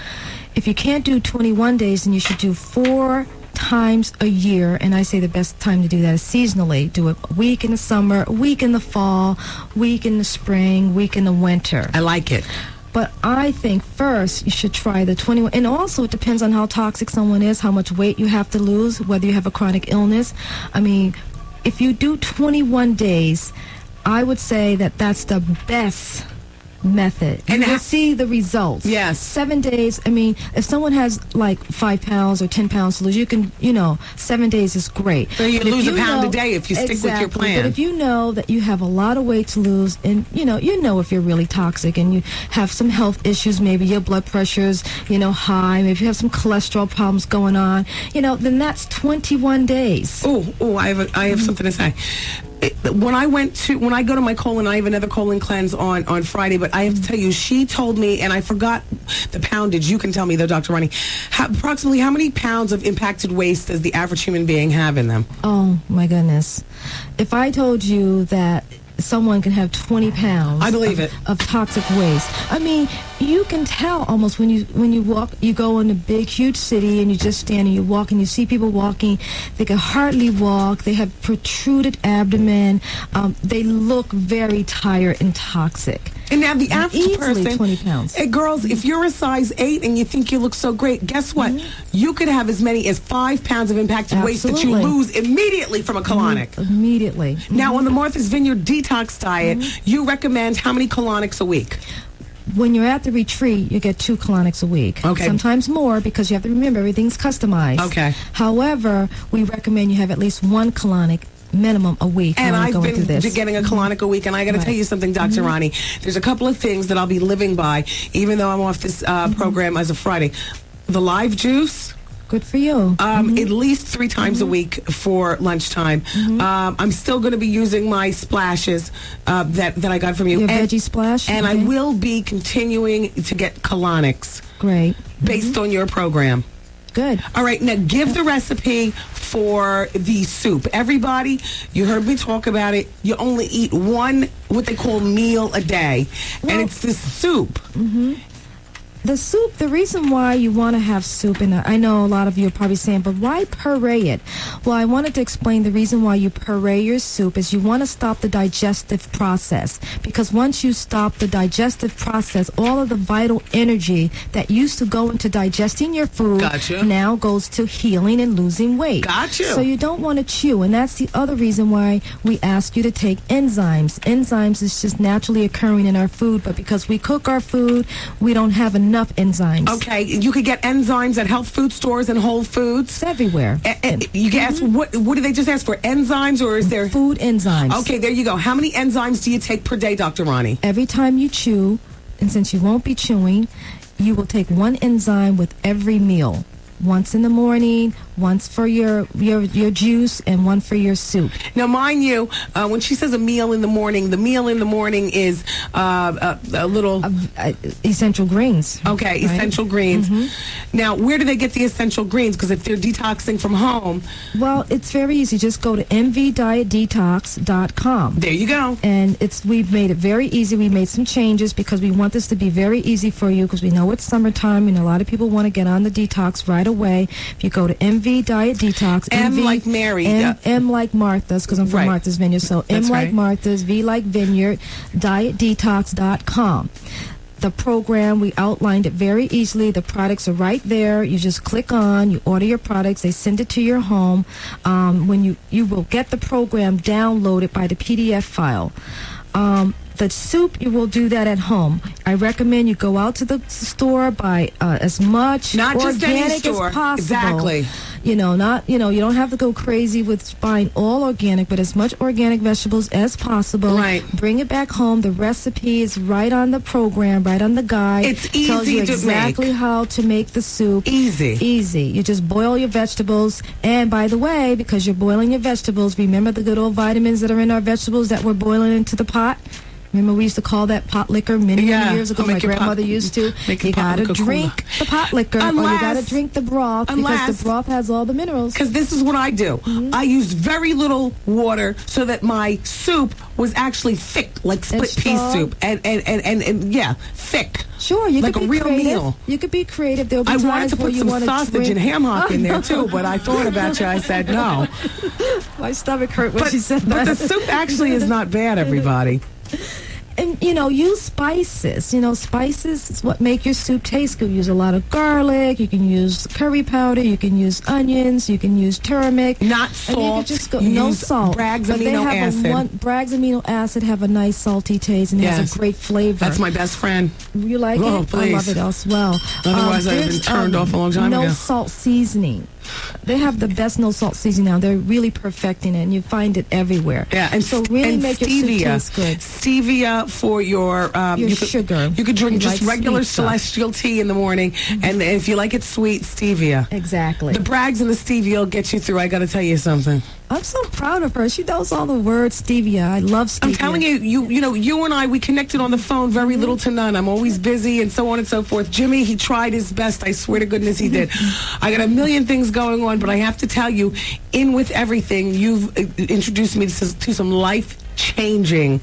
If you can't do 21 days, then you should do 4 times a year, and I say the best time to do that is seasonally. Do it a week in the summer, a week in the fall, week in the spring, week in the winter. I like it. But I think first you should try the 21. And also it depends on how toxic someone is, how much weight you have to lose, whether you have a chronic illness. I mean, if you do 21 days, I would say that that's the best method. And you'll see the results. Yes. 7 days, I mean, if someone has like 5 pounds or 10 pounds to lose, you can, 7 days is great. So you lose a pound a day if you stick with your plan. But if you know that you have a lot of weight to lose, and you know if you're really toxic and you have some health issues, maybe your blood pressure's, high, maybe you have some cholesterol problems going on, then that's 21 days. Oh, I have something to say. When I go to my colon, I have another colon cleanse on Friday, but I have to tell you, she told me, and I forgot the poundage. You can tell me though, Dr. Ronnie, approximately how many pounds of impacted waste does the average human being have in them? Oh my goodness. If I told you that someone can have 20 pounds I believe of toxic waste. I mean, you can tell almost when you walk, you go in a big, huge city and you just stand and you walk and you see people walking. They can hardly walk. They have protruded abdomen. They look very tired and toxic. And now the average Easily person, 20 pounds. Hey, girls, if you're a size 8 and you think you look so great, guess what? You could have as many as 5 pounds of impacted waist that you Absolutely. lose immediately from a colonic. Immediately. Now, on the Martha's Vineyard detox diet, you recommend how many colonics a week? When you're at the retreat, you get 2 colonics a week. Okay. Sometimes more, because you have to remember everything's customized. Okay. However, we recommend you have at least 1 colonic minimum a week. And when I've going been through this. getting a colonic a week, and I got to tell you something, Dr. Ronnie. There's a couple of things that I'll be living by, even though I'm off this program as of Friday. The live juice. Good for you. At least 3 times a week for lunchtime. I'm still going to be using my splashes that I got from you. Your veggie splash? And I Okay. will be continuing to get colonics. Great. Based on your program. Good. All right, now give the recipe for the soup. Everybody, you heard me talk about it. You only eat one, what they call meal a day. And it's this soup. The soup, the reason why you want to have soup, and I know a lot of you are probably saying, but why puree it? Well, I wanted to explain the reason why you puree your soup is you want to stop the digestive process. Because once you stop the digestive process, all of the vital energy that used to go into digesting your food now goes to healing and losing weight. So you don't want to chew, and that's the other reason why we ask you to take enzymes. Enzymes is just naturally occurring in our food, but because we cook our food, we don't have enough enzymes. Okay, you could get enzymes at health food stores and Whole Foods. It's everywhere. And you can ask, what do they just ask for? Enzymes, or is there food enzymes? Okay, there you go. How many enzymes do you take per day, Dr. Ronnie? Every time you chew, and since you won't be chewing, you will take 1 enzyme with every meal. Once in the morning, once for your juice, and 1 for your soup. Now, mind you, when she says a meal in the morning, the meal in the morning is a little essential greens. Okay, right? essential greens. Now, where do they get the essential greens? Because if they're detoxing from home, well, it's very easy. Just go to mvdietdetox.com. There you go. And we've made it very easy. We made some changes because we want this to be very easy for you, because we know it's summertime and a lot of people want to get on the detox right away. If you go to MV Diet Detox, M like Mary, M like Martha's, because I'm from Martha's Vineyard, so That's M like right. Martha's, V like Vineyard, dietdetox.com. The program, we outlined it very easily. The products are right there. You just click on, you order your products, they send it to your home. When you will get the program downloaded by the PDF file. The soup, you will do that at home. I recommend you go out to the store, buy as much Not just any organic store. as possible. Exactly. You don't have to go crazy with buying all organic, but as much organic vegetables as possible. Right. Bring it back home. The recipe is right on the program, right on the guide. It's Tells easy you to exactly make. how to make the soup. Easy. You just boil your vegetables. And by the way, because you're boiling your vegetables, remember the good old vitamins that are in our vegetables that we're boiling into the pot? Remember, we used to call that pot liquor many years ago. My grandmother used to. You gotta drink the pot liquor, or you gotta drink the broth, because the broth has all the minerals. Because this is what I do. I used very little water so that my soup was actually thick, like split pea soup, and yeah, thick. Sure, you like could a be real creative. meal. You could be creative. There'll be I times wanted to where put you some want to sausage drink. and ham hock in there too, but I thought about you. I said no. My stomach hurt when she said But that. the soup actually is not bad, everybody. And, use spices. Spices is what make your soup taste good. Use a lot of garlic. You can use curry powder. You can use onions. You can use turmeric. Not And you salt. can just go, You no use salt. Bragg's But they amino have acid. Bragg's amino acid have a nice salty taste and it has Yes. a great flavor. That's my best friend. You like Oh, it? please. I love it as well. Otherwise, I'd have been there's, turned off a long time no ago. salt seasoning. They have the best no salt seasoning now. They're really perfecting it, and you find it everywhere. Yeah, and so really and make stevia. your soup taste good. Stevia for your sugar. You could drink You just like regular sweet stuff. celestial tea in the morning, and if you like it sweet, stevia. Exactly. The Bragg's and the stevia will get you through. I got to tell you something. I'm so proud of her. She knows all the words stevia. I love stevia. I'm telling you, you and I, we connected on the phone, very little to none. I'm always busy and so on and so forth. Jimmy, he tried his best. I swear to goodness he did. I got a million things going on, but I have to tell you, in with everything, you've introduced me to some life-changing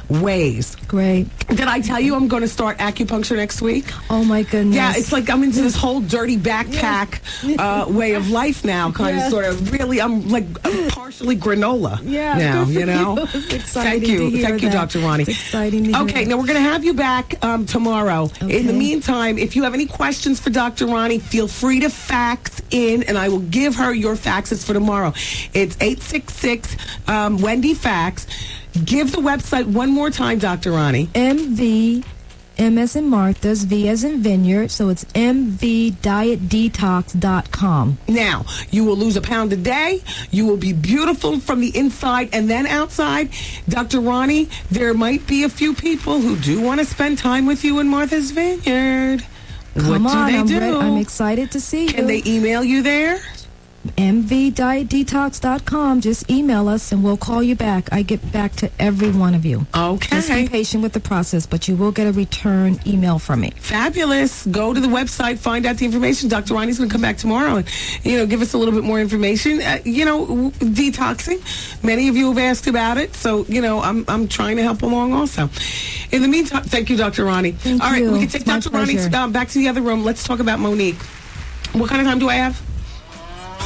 ways. Great. Did I tell you I'm going to start acupuncture next week? Oh, my goodness. Yeah, it's like I'm into this whole dirty backpack way of life now, kind of, sort of. Really, I'm partially granola now, you know? It's exciting Thank you, Dr. Ronnie. It's exciting to hear Okay, that. now we're going to have you back tomorrow. Okay. In the meantime, if you have any questions for Dr. Ronnie, feel free to fax in, and I will give her your faxes for tomorrow. It's 866 Wendy Fax. Give the website one more time, Dr. Ronnie. M as in Martha's, V as in Vineyard, so it's mvdietdetox.com. Now, you will lose a pound a day. You will be beautiful from the inside and then outside. Dr. Ronnie, there might be a few people who do want to spend time with you in Martha's Vineyard. Come what on, do they do? I'm excited to see you. Can they email you there? mvdietdetox.com. Just email us and we'll call you back. I get back to every one of you. Okay. Just be patient with the process, but you will get a return email from me. Fabulous. Go to the website, find out the information. Dr. Ronnie's going to come back tomorrow and, give us a little bit more information. Detoxing. Many of you have asked about it, so, I'm trying to help along also. In the meantime, thank you, Dr. Ronnie. Thank All right, you. we can take It's my Dr. Ronnie pleasure. back to the other room. Let's talk about Monique. What kind of time do I have?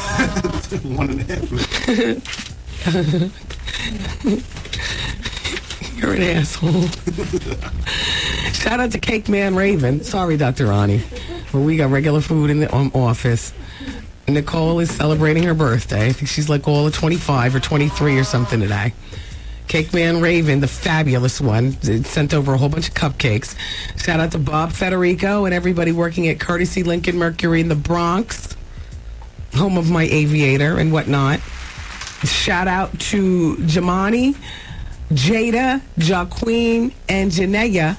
1.5. You're an asshole. Shout out to Cake Man Raven. Sorry, Dr. Ronnie. But we got regular food in the office. Nicole is celebrating her birthday. I think she's like all of 25 or 23 or something today. Cake Man Raven, the fabulous one, sent over a whole bunch of cupcakes. Shout out to Bob Federico and everybody working at Courtesy Lincoln Mercury in the Bronx, home of my aviator and whatnot. Shout out to Jamani, Jada, Jaqueen, and Janaea.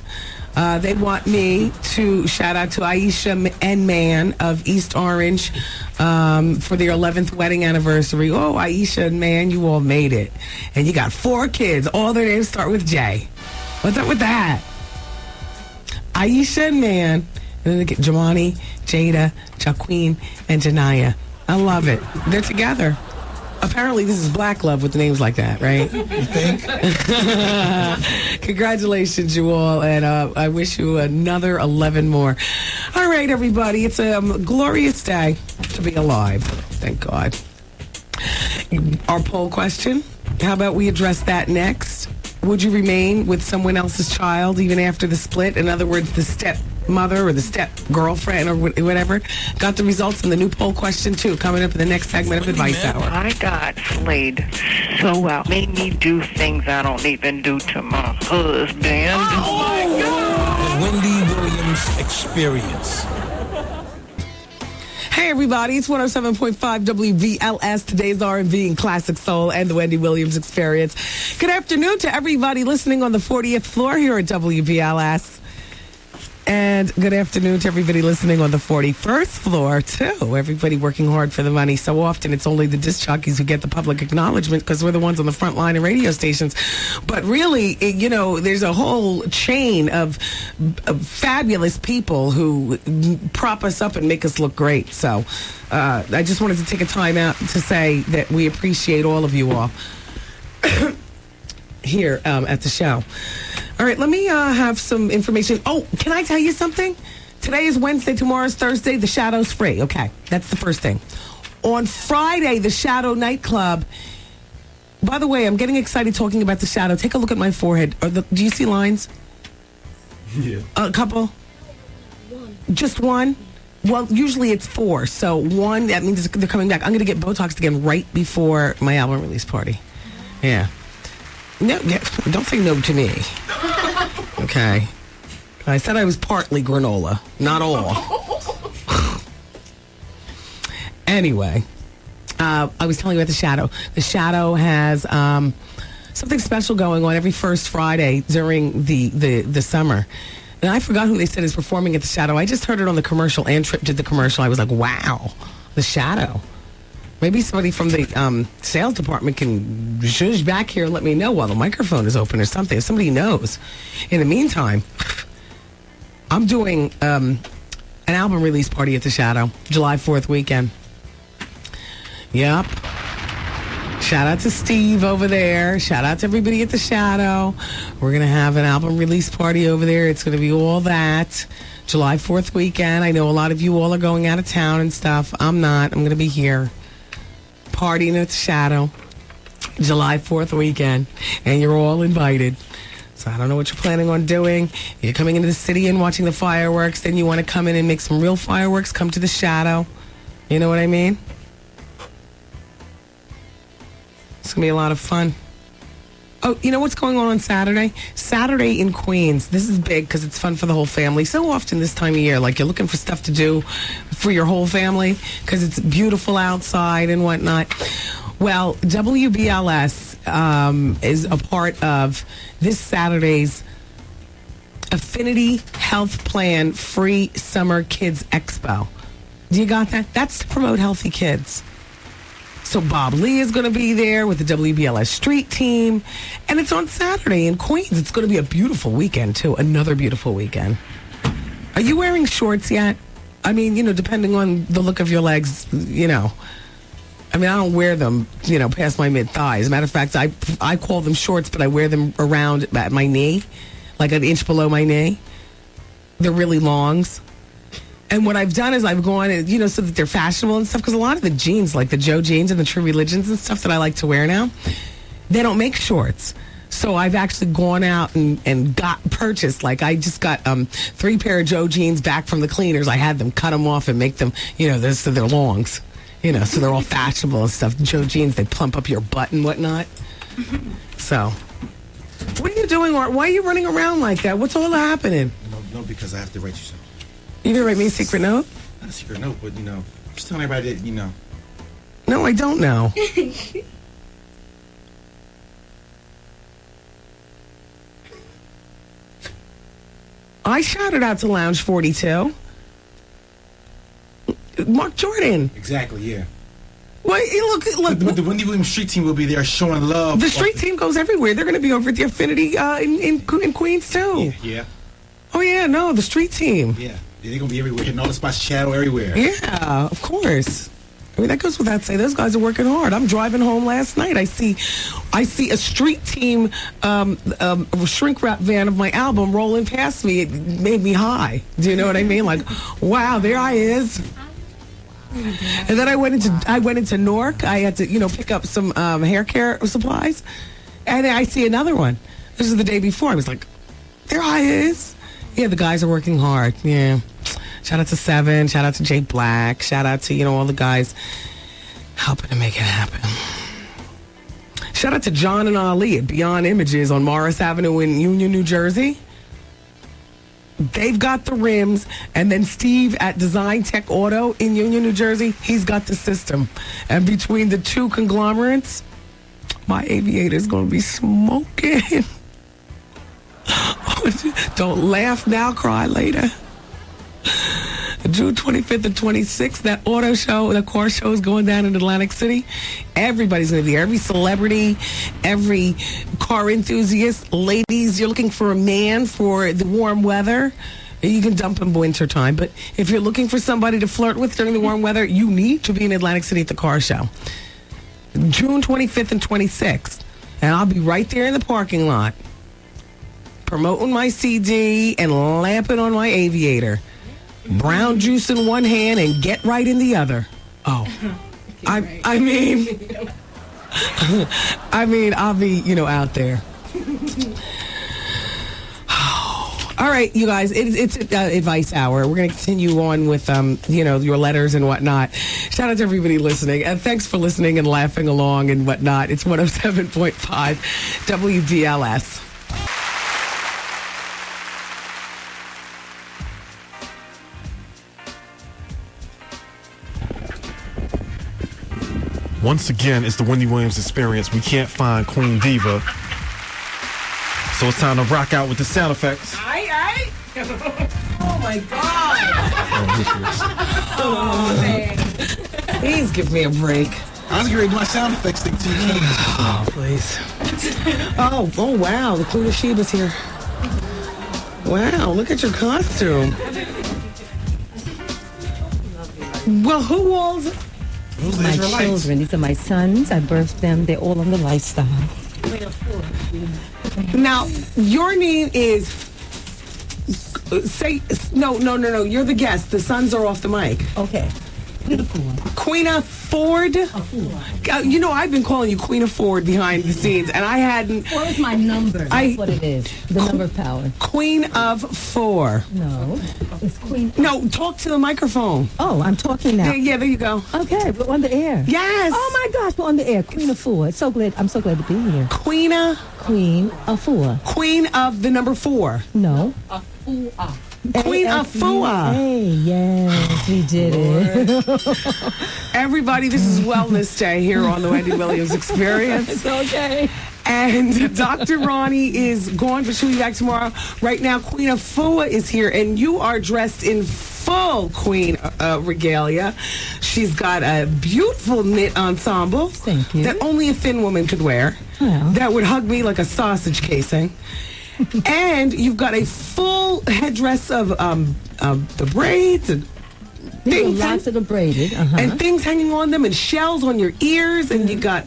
They want me to shout out to Aisha and Man of East Orange for their 11th wedding anniversary. Oh, Aisha and Man, you all made it. And you got 4 kids. All their names start with J. What's up with that? Aisha and Man. And then they get Jamani, Jada, Jaqueen, and Janaya. I love it. They're together. Apparently, this is black love with names like that, right? You think? Congratulations, you all, and I wish you another 11 more. All right, everybody, it's a glorious day to be alive. Thank God. Our poll question, how about we address that next? Would you remain with someone else's child even after the split? In other words, the stepmother or the step-girlfriend or whatever. Got the results in the new poll question, too, coming up in the next segment of Advice Hour. I got slayed so well. Made me do things I don't even do to my husband. Oh, my God! The Wendy Williams Experience. Hey, everybody, it's 107.5 WVLS, today's R&B and Classic Soul, and the Wendy Williams Experience. Good afternoon to everybody listening on the 40th floor here at WVLS. And good afternoon to everybody listening on the 41st floor, too. Everybody working hard for the money. So often it's only the disc jockeys who get the public acknowledgement because we're the ones on the front line of radio stations. But really, there's a whole chain of fabulous people who prop us up and make us look great. So I just wanted to take a time out to say that we appreciate all of you all here at the show. All right, let me have some information. Oh, can I tell you something? Today is Wednesday, tomorrow's Thursday. The Shadow's free. Okay, that's the first thing. On Friday, the Shadow nightclub. By the way, I'm getting excited talking about the Shadow. Take a look at my forehead. Do you see lines? Yeah. A couple? One. Just one? Well, usually it's 4. So 1, that means they're coming back. I'm going to get Botox again right before my album release party. Yeah. No, don't say no to me. Okay. I said I was partly granola, not all. Anyway, I was telling you about the Shadow. The Shadow has something special going on every first Friday during the summer. And I forgot who they said is performing at the Shadow. I just heard it on the commercial, and Trip did the commercial. I was like, wow, the Shadow. Maybe somebody from the sales department can zhuzh back here and let me know while the microphone is open or something. If somebody knows. In the meantime, I'm doing an album release party at the Shadow, July 4th weekend. Yep. Shout out to Steve over there. Shout out to everybody at the Shadow. We're going to have an album release party over there. It's going to be all that. July 4th weekend. I know a lot of you all are going out of town and stuff. I'm not. I'm going to be here partying at the Shadow. July 4th weekend. And you're all invited. So I don't know what you're planning on doing. You're coming into the city and watching the fireworks. Then you want to come in and make some real fireworks. Come to the Shadow. You know what I mean? It's going to be a lot of fun. Oh, you know what's going on Saturday? Saturday in Queens. This is big because it's fun for the whole family. So often this time of year, like you're looking for stuff to do for your whole family because it's beautiful outside and whatnot. Well, WBLS is a part of this Saturday's Affinity Health Plan Free Summer Kids Expo. Do you got that? That's to promote healthy kids. So Bob Lee is going to be there with the WBLS street team. And it's on Saturday in Queens. It's going to be a beautiful weekend, too. Another beautiful weekend. Are you wearing shorts yet? I mean, you know, depending on the look of your legs, you know. I mean, I don't wear them, you know, past my mid-thigh. As a matter of fact, I call them shorts, but I wear them around at my knee, like an inch below my knee. They're really longs. And what I've done is I've gone, you know, so that they're fashionable and stuff. Because a lot of the jeans, like the Joe jeans and the True Religions and stuff that I like to wear now, they don't make shorts. So I've actually gone out and purchased, like I just got 3 pair of Joe jeans back from the cleaners. I had them cut them off and make them, you know, so they're longs. You know, so they're all fashionable and stuff. Joe jeans, they plump up your butt and whatnot. So, what are you doing? Why are you running around like that? What's all happening? No, because I have to write you something. You gonna write me a secret note? Not a secret note, but, you know, just telling everybody that, you know. No, I don't know. I shouted out to Lounge 42. Mark Jordan. Exactly, yeah. Well, look. The Wendy Williams street team will be there showing love. The street team goes everywhere. They're going to be over at the Affinity in Queens, too. Yeah. Oh, yeah, no, the street team. Yeah. They're going to be everywhere, hitting all the spots, Shadow everywhere. Yeah, of course. I mean, that goes without saying. Those guys are working hard. I'm driving home last night. I see a street team shrink wrap van of my album rolling past me. It made me high. Do you know what I mean? Like, wow, there I is. And then I went into Newark. I had to, you know, pick up some hair care supplies. And then I see another one. This is the day before. I was like, there I is. Yeah, the guys are working hard. Yeah. Shout out to Seven. Shout out to Jay Black. Shout out to, you know, all the guys helping to make it happen. Shout out to John and Ali at Beyond Images on Morris Avenue in Union, New Jersey. They've got the rims. And then Steve at Design Tech Auto in Union, New Jersey, he's got the system. And between the two conglomerates, my Aviator's going to be smoking. Don't laugh now, cry later. June 25th and 26th, that auto show, the car show is going down in Atlantic City. Everybody's going to be there. Every celebrity, every car enthusiast. Ladies, you're looking for a man for the warm weather. You can dump him winter time. But if you're looking for somebody to flirt with during the warm weather, you need to be in Atlantic City at the car show. June 25th and 26th. And I'll be right there in the parking lot, promoting my CD and lamping on my Aviator. Brown juice in one hand and Get Right in the other. Oh, I mean, I'll be, you know, out there. All right, you guys, it's advice hour. We're going to continue on with, you know, your letters and whatnot. Shout out to everybody listening. And thanks for listening and laughing along and whatnot. It's 107.5 WBLS. Once again, it's the Wendy Williams experience. We can't find Queen Diva. So it's time to rock out with the sound effects. Aight. Oh, my God. Oh, man. Please give me a break. I was getting ready to do my sound effects thing too. Oh, please. Oh, wow. The Queen of Sheba's here. Wow, look at your costume. Well, who all's These are my children. These are my sons. I birthed them. They're all on the lifestyle. Now, your name is... No. You're the guest. The sons are off the mic. Okay. Queen of Ford. You know, I've been calling you Queen of Ford behind the scenes, and I hadn't. What is my number? That's what it is. The number of power. Queen of 4. No, it's Queen. No, talk to the microphone. Oh, I'm talking now. Yeah, there you go. Okay, we're on the air. Yes. Oh my gosh, we're on the air. Queen of 4. I'm so glad to be here. Queen of 4. Queen of the number 4. No. Queen Afua. Hey, yes, we did it. Everybody, this is Wellness Day here on the Wendy Williams Experience. It's okay. And Dr. Ronnie is gone, but she'll be back tomorrow. Right now, Queen Afua is here, and you are dressed in full Queen regalia. She's got a beautiful knit ensemble. Thank you. That only a thin woman could wear. Well. That would hug me like a sausage casing. And you've got a full headdress of the braids and things. Lots of the braided. And things hanging on them and shells on your ears, and you got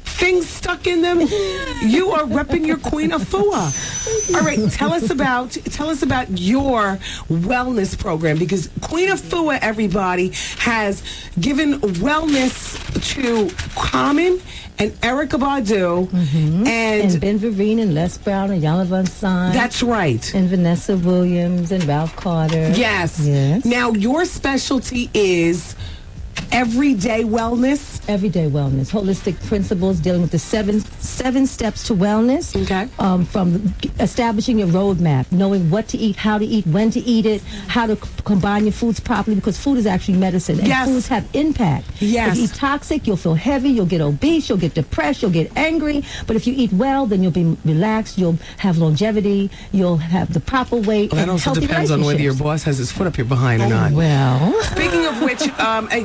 things stuck in them. You are repping your Queen Afua. All right, tell us about your wellness program, because Queen Afua, everybody, has given wellness to Common and Erykah Badu and Ben Vereen and Les Brown and Yana Van Sine. That's right. And Vanessa Williams and Ralph Carter. Yes. Now, your specialty is everyday wellness. Everyday wellness, holistic principles dealing with the seven steps to wellness. Okay. From establishing your roadmap, knowing what to eat, how to eat, when to eat it, how to combine your foods properly, because food is actually medicine, and foods have impact. Yes. If you eat toxic, you'll feel heavy, you'll get obese, you'll get depressed, you'll get angry. But if you eat well, then you'll be relaxed, you'll have longevity, you'll have the proper weight. Well, that and also healthy depends on whether your boss has his foot up your behind or not. Well. Speaking of which,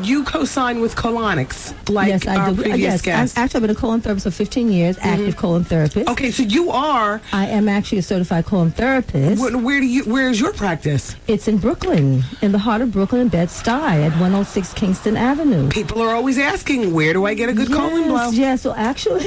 you co-sign with Colonics, like yes, I our do. previous guest. Actually, I've been a colon therapist for 15 years, active colon therapist. Okay, so you are... I am actually a certified colon therapist. Where's your practice? It's in Brooklyn, in the heart of Brooklyn, in Bed-Stuy, at 106 Kingston Avenue. People are always asking, where do I get a good colon blow? Yes, so actually,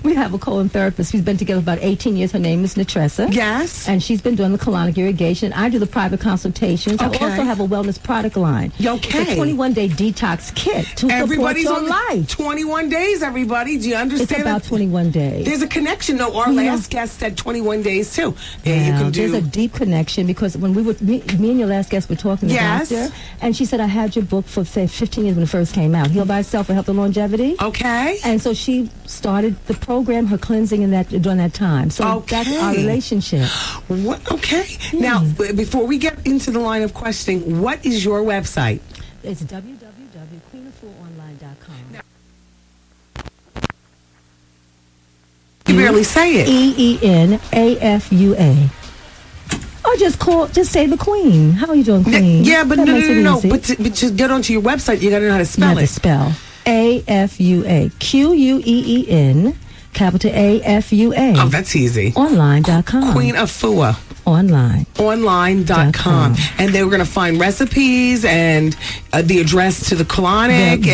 we have a colon therapist. We've been together about 18 years. Her name is Natressa. Yes. And she's been doing the colonic irrigation. I do the private consultations. Okay. I also have a wellness product line. Okay. It's a 21-day detox kit to support your life. 21 days, everyone. Do you understand? It's about 21 days. There's a connection. No, our last guest said 21 days too. Yeah, you can do. There's a deep connection, because when me and your last guest were talking to the doctor, and she said, I had your book for, say, 15 years when it first came out, Heal by Itself for Health and Longevity. Okay. And so she started the program, her cleansing during that time. So that's our relationship. Okay. Now, before we get into the line of questioning, what is your website? It's www.queenofooonline.com. You barely say it. EENAFUA. Or just say the Queen. How are you doing, Queen? Yeah, but that no. But to get onto your website, you got to know how to spell it. Spell AFUA. QUEEN. Capital AFUA. Oh, that's easy. Online.com. Queen Afua. Online.com. And they were going to find recipes and the address to the colonic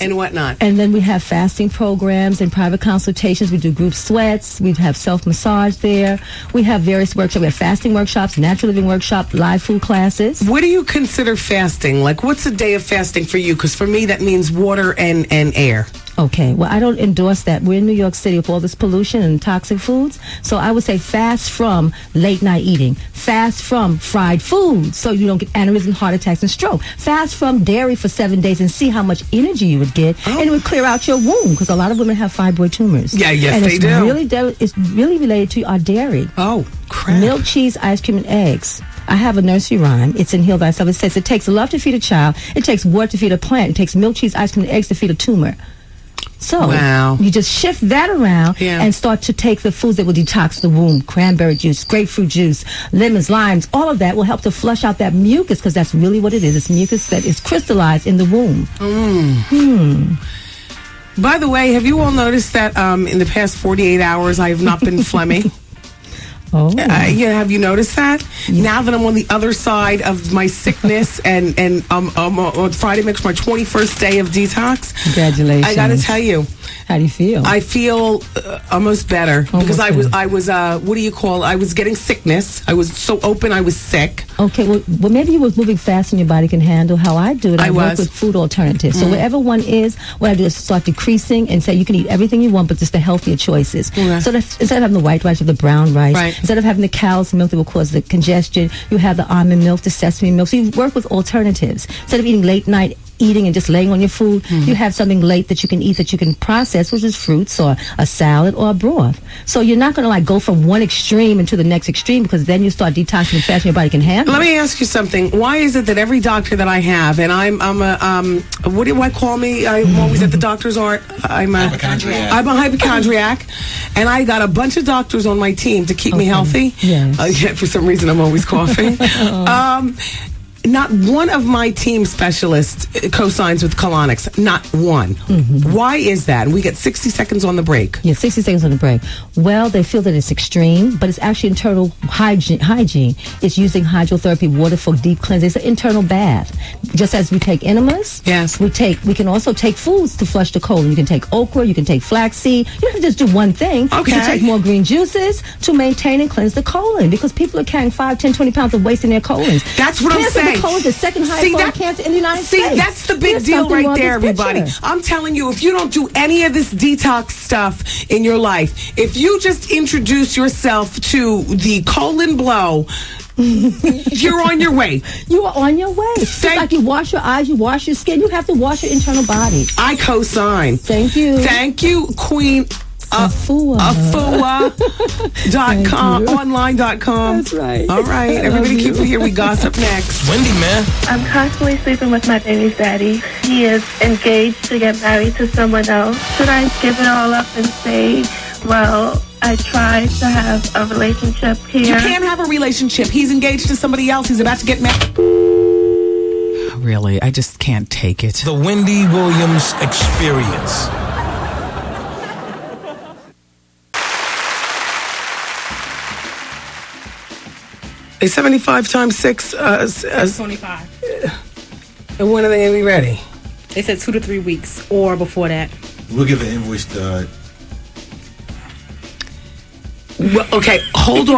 and whatnot. And then we have fasting programs and private consultations. We do group sweats. We have self-massage there. We have various workshops. We have fasting workshops, natural living workshop, live food classes. What do you consider fasting? Like, what's a day of fasting for you? Because for me, that means water and air. Okay, well, I don't endorse that. We're in New York City with all this pollution and toxic foods. So I would say fast from late night eating. Fast from fried food so you don't get aneurysm, heart attacks, and stroke. Fast from dairy for 7 days and see how much energy you would get. And it would clear out your womb, because a lot of women have fibroid tumors. Yeah, yes, and they do. It's really related to our dairy. Oh, crap. Milk, cheese, ice cream, and eggs. I have a nursery rhyme. It's in Heal by Itself. It says, it takes love to feed a child. It takes water to feed a plant. It takes milk, cheese, ice cream, and eggs to feed a tumor. So you just shift that around and start to take the foods that will detox the womb. Cranberry juice, grapefruit juice, lemons, limes, all of that will help to flush out that mucus, because that's really what it is. It's mucus that is crystallized in the womb. By the way, have you all noticed that in the past 48 hours I have not been phlegmy? Oh. Have you noticed that? Now that I'm on the other side of my sickness and on Friday makes my 21st day of detox. Congratulations. I got to tell you. How do you feel? I feel almost better because I was what do you call it? I was getting sickness. I was so open, I was sick. Okay, well maybe you was moving fast and your body can handle how I do it. I work with food alternatives. So wherever one is, what I do is start decreasing and say you can eat everything you want, but just the healthier choices. Okay. So that's, instead of having the white rice, you have the brown rice. Right. Instead of having the cow's milk that will cause the congestion, you have the almond milk, the sesame milk. So you work with alternatives. Instead of eating late night eating and just laying on your food, you have something late that you can eat that you can process, which is fruits or a salad or a broth. So you're not going to like go from one extreme into the next extreme, because then you start detoxing fast and your body can handle Let me ask you something. Why is it that every doctor that I have, and I'm a what do I call me? I'm always at the doctor's art. I'm a hypochondriac, and I got a bunch of doctors on my team to keep me healthy. Yes. Yet for some reason I'm always coughing. Not one of my team specialists co-signs with colonics. Not one. Why is that? And we get 60 seconds on the break. Yeah, 60 seconds on the break. Well, they feel that it's extreme, but it's actually internal hygiene. It's using hydrotherapy, water for deep cleansing. It's an internal bath. Just as we take enemas, we can also take foods to flush the colon. You can take okra, you can take flaxseed. You don't have to just do one thing. You can take more green juices to maintain and cleanse the colon, because people are carrying 5, 10, 20 pounds of waste in their colons. That's what I'm saying. The colon is the second highest form of cancer in the United States. That's the big deal right there, everybody. I'm telling you, if you don't do any of this detox stuff in your life, if you just introduce yourself to the colon blow, you're on your way. You are on your way. Just like you wash your eyes, you wash your skin, you have to wash your internal body. I co-sign. Thank you. Thank you, Queen. Afua.com, online.com. That's right. All right, everybody keep it here. We gossip next. Wendy, man. I'm constantly sleeping with my baby's daddy. He is engaged to get married to someone else. Should I give it all up and say, well, I tried to have a relationship here? You can't have a relationship. He's engaged to somebody else. He's about to get married. Really, I just can't take it. The Wendy Williams Experience. A 75 times 6. 25. And when are they going to be ready? They said 2 to 3 weeks or before that. We'll give the invoice to... Well, okay, hold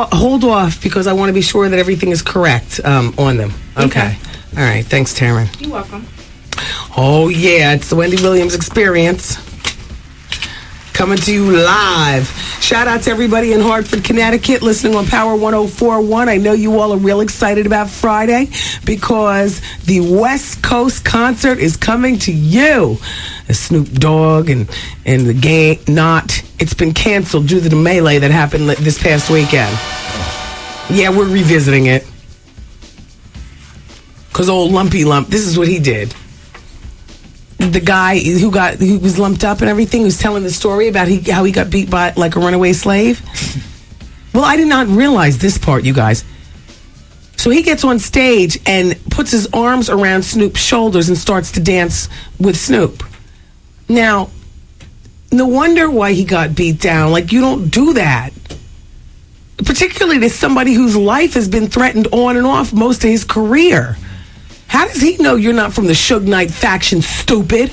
off, because I want to be sure that everything is correct on them. Okay. All right. Thanks, Taryn. You're welcome. Oh, yeah. It's the Wendy Williams Experience. Coming to you live. Shout out to everybody in Hartford, Connecticut, listening on Power 104.1. I know you all are real excited about Friday, because the West Coast concert is coming to you. Snoop Dogg and the gang, it's been canceled due to the melee that happened this past weekend. Yeah, we're revisiting it. Because old Lumpy Lump, this is what he did. The guy who was lumped up and everything, who's telling the story about how he got beat by like a runaway slave. Well, I did not realize this part, you guys. So he gets on stage and puts his arms around Snoop's shoulders and starts to dance with Snoop. Now, no wonder why he got beat down. Like, you don't do that. Particularly to somebody whose life has been threatened on and off most of his career. How does he know you're not from the Suge Knight faction, stupid?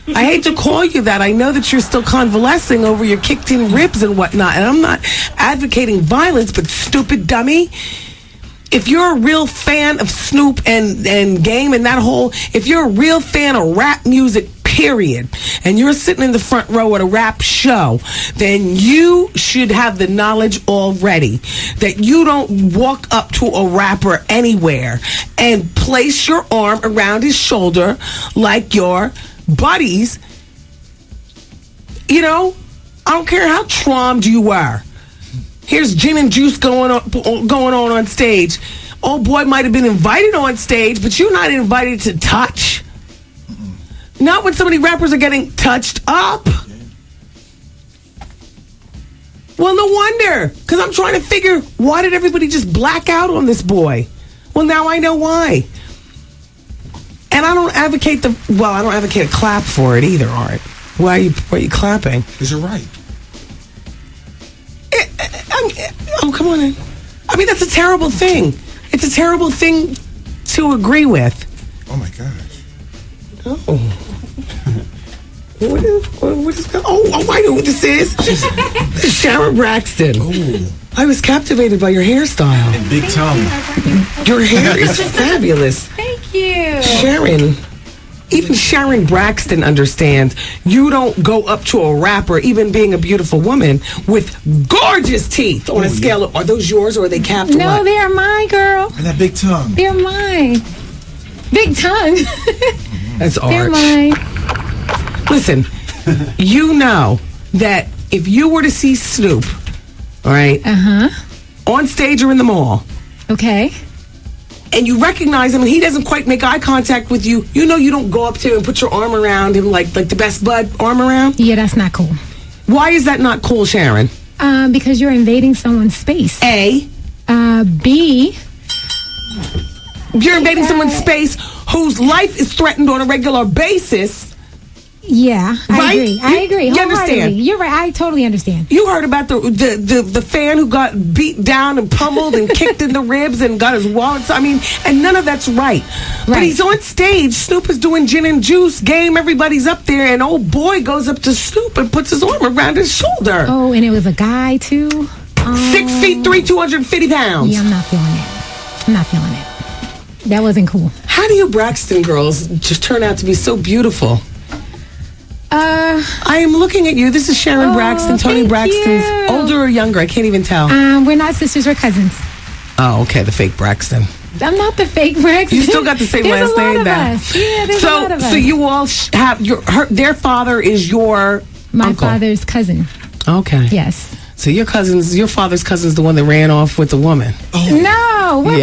I hate to call you that. I know that you're still convalescing over your kicked-in ribs and whatnot, and I'm not advocating violence, but stupid dummy. If you're a real fan of Snoop and Game and that whole... If you're a real fan of rap music, period, and you're sitting in the front row at a rap show, then you should have the knowledge already that you don't walk up to a rapper anywhere and place your arm around his shoulder like your buddies. You know, I don't care how traumed you are. Here's gin and juice going on stage. Old boy might have been invited on stage, but you're not invited to touch. Not when so many rappers are getting touched up. Well, no wonder. Because I'm trying to figure, why did everybody just black out on this boy? Well, now I know why. And I don't advocate a clap for it either, Art. Why are you clapping? Because you're right. Oh, come on in. I mean, that's a terrible thing. It's a terrible thing to agree with. Oh my gosh. Oh. What is that? Oh, I know what this is. Sharon Braxton. Oh. I was captivated by your hairstyle. And big tongue. Your hair is fabulous. Thank you. Sharon, even Sharon Braxton understands you don't go up to a rapper, even being a beautiful woman, with gorgeous teeth on a scale of, are those yours or are they capped? No, what? they're mine, girl. And that big tongue. They're mine. Big tongue. That's arch. They're mine. Listen, you know that if you were to see Snoop, all right, on stage or in the mall, okay, and you recognize him and he doesn't quite make eye contact with you, you know you don't go up to him and put your arm around him like the best bud arm around? Yeah, that's not cool. Why is that not cool, Sharon? Because you're invading someone's space. A. B. You're invading someone's space whose life is threatened on a regular basis. Yeah, right? I agree. You understand? You're right. I totally understand. You heard about the fan who got beat down and pummeled and kicked in the ribs and got his wallet. I mean, and none of that's right. But he's on stage. Snoop is doing gin and juice game. Everybody's up there, and old boy goes up to Snoop and puts his arm around his shoulder. Oh, and it was a guy too. 6'3", 250 pounds. Yeah, I'm not feeling it. I'm not feeling it. That wasn't cool. How do you Braxton girls just turn out to be so beautiful? I am looking at you. This is Sharon Braxton, Tony Braxton's older or younger? I can't even tell. We're not sisters, we're cousins. Oh, okay, the fake Braxton. I'm not the fake Braxton. You still got the same last name, us. Yeah, there's a lot of us. So you all have their father is your my uncle. Father's cousin. Okay. Yes. So your father's cousin's the one that ran off with the woman. No, what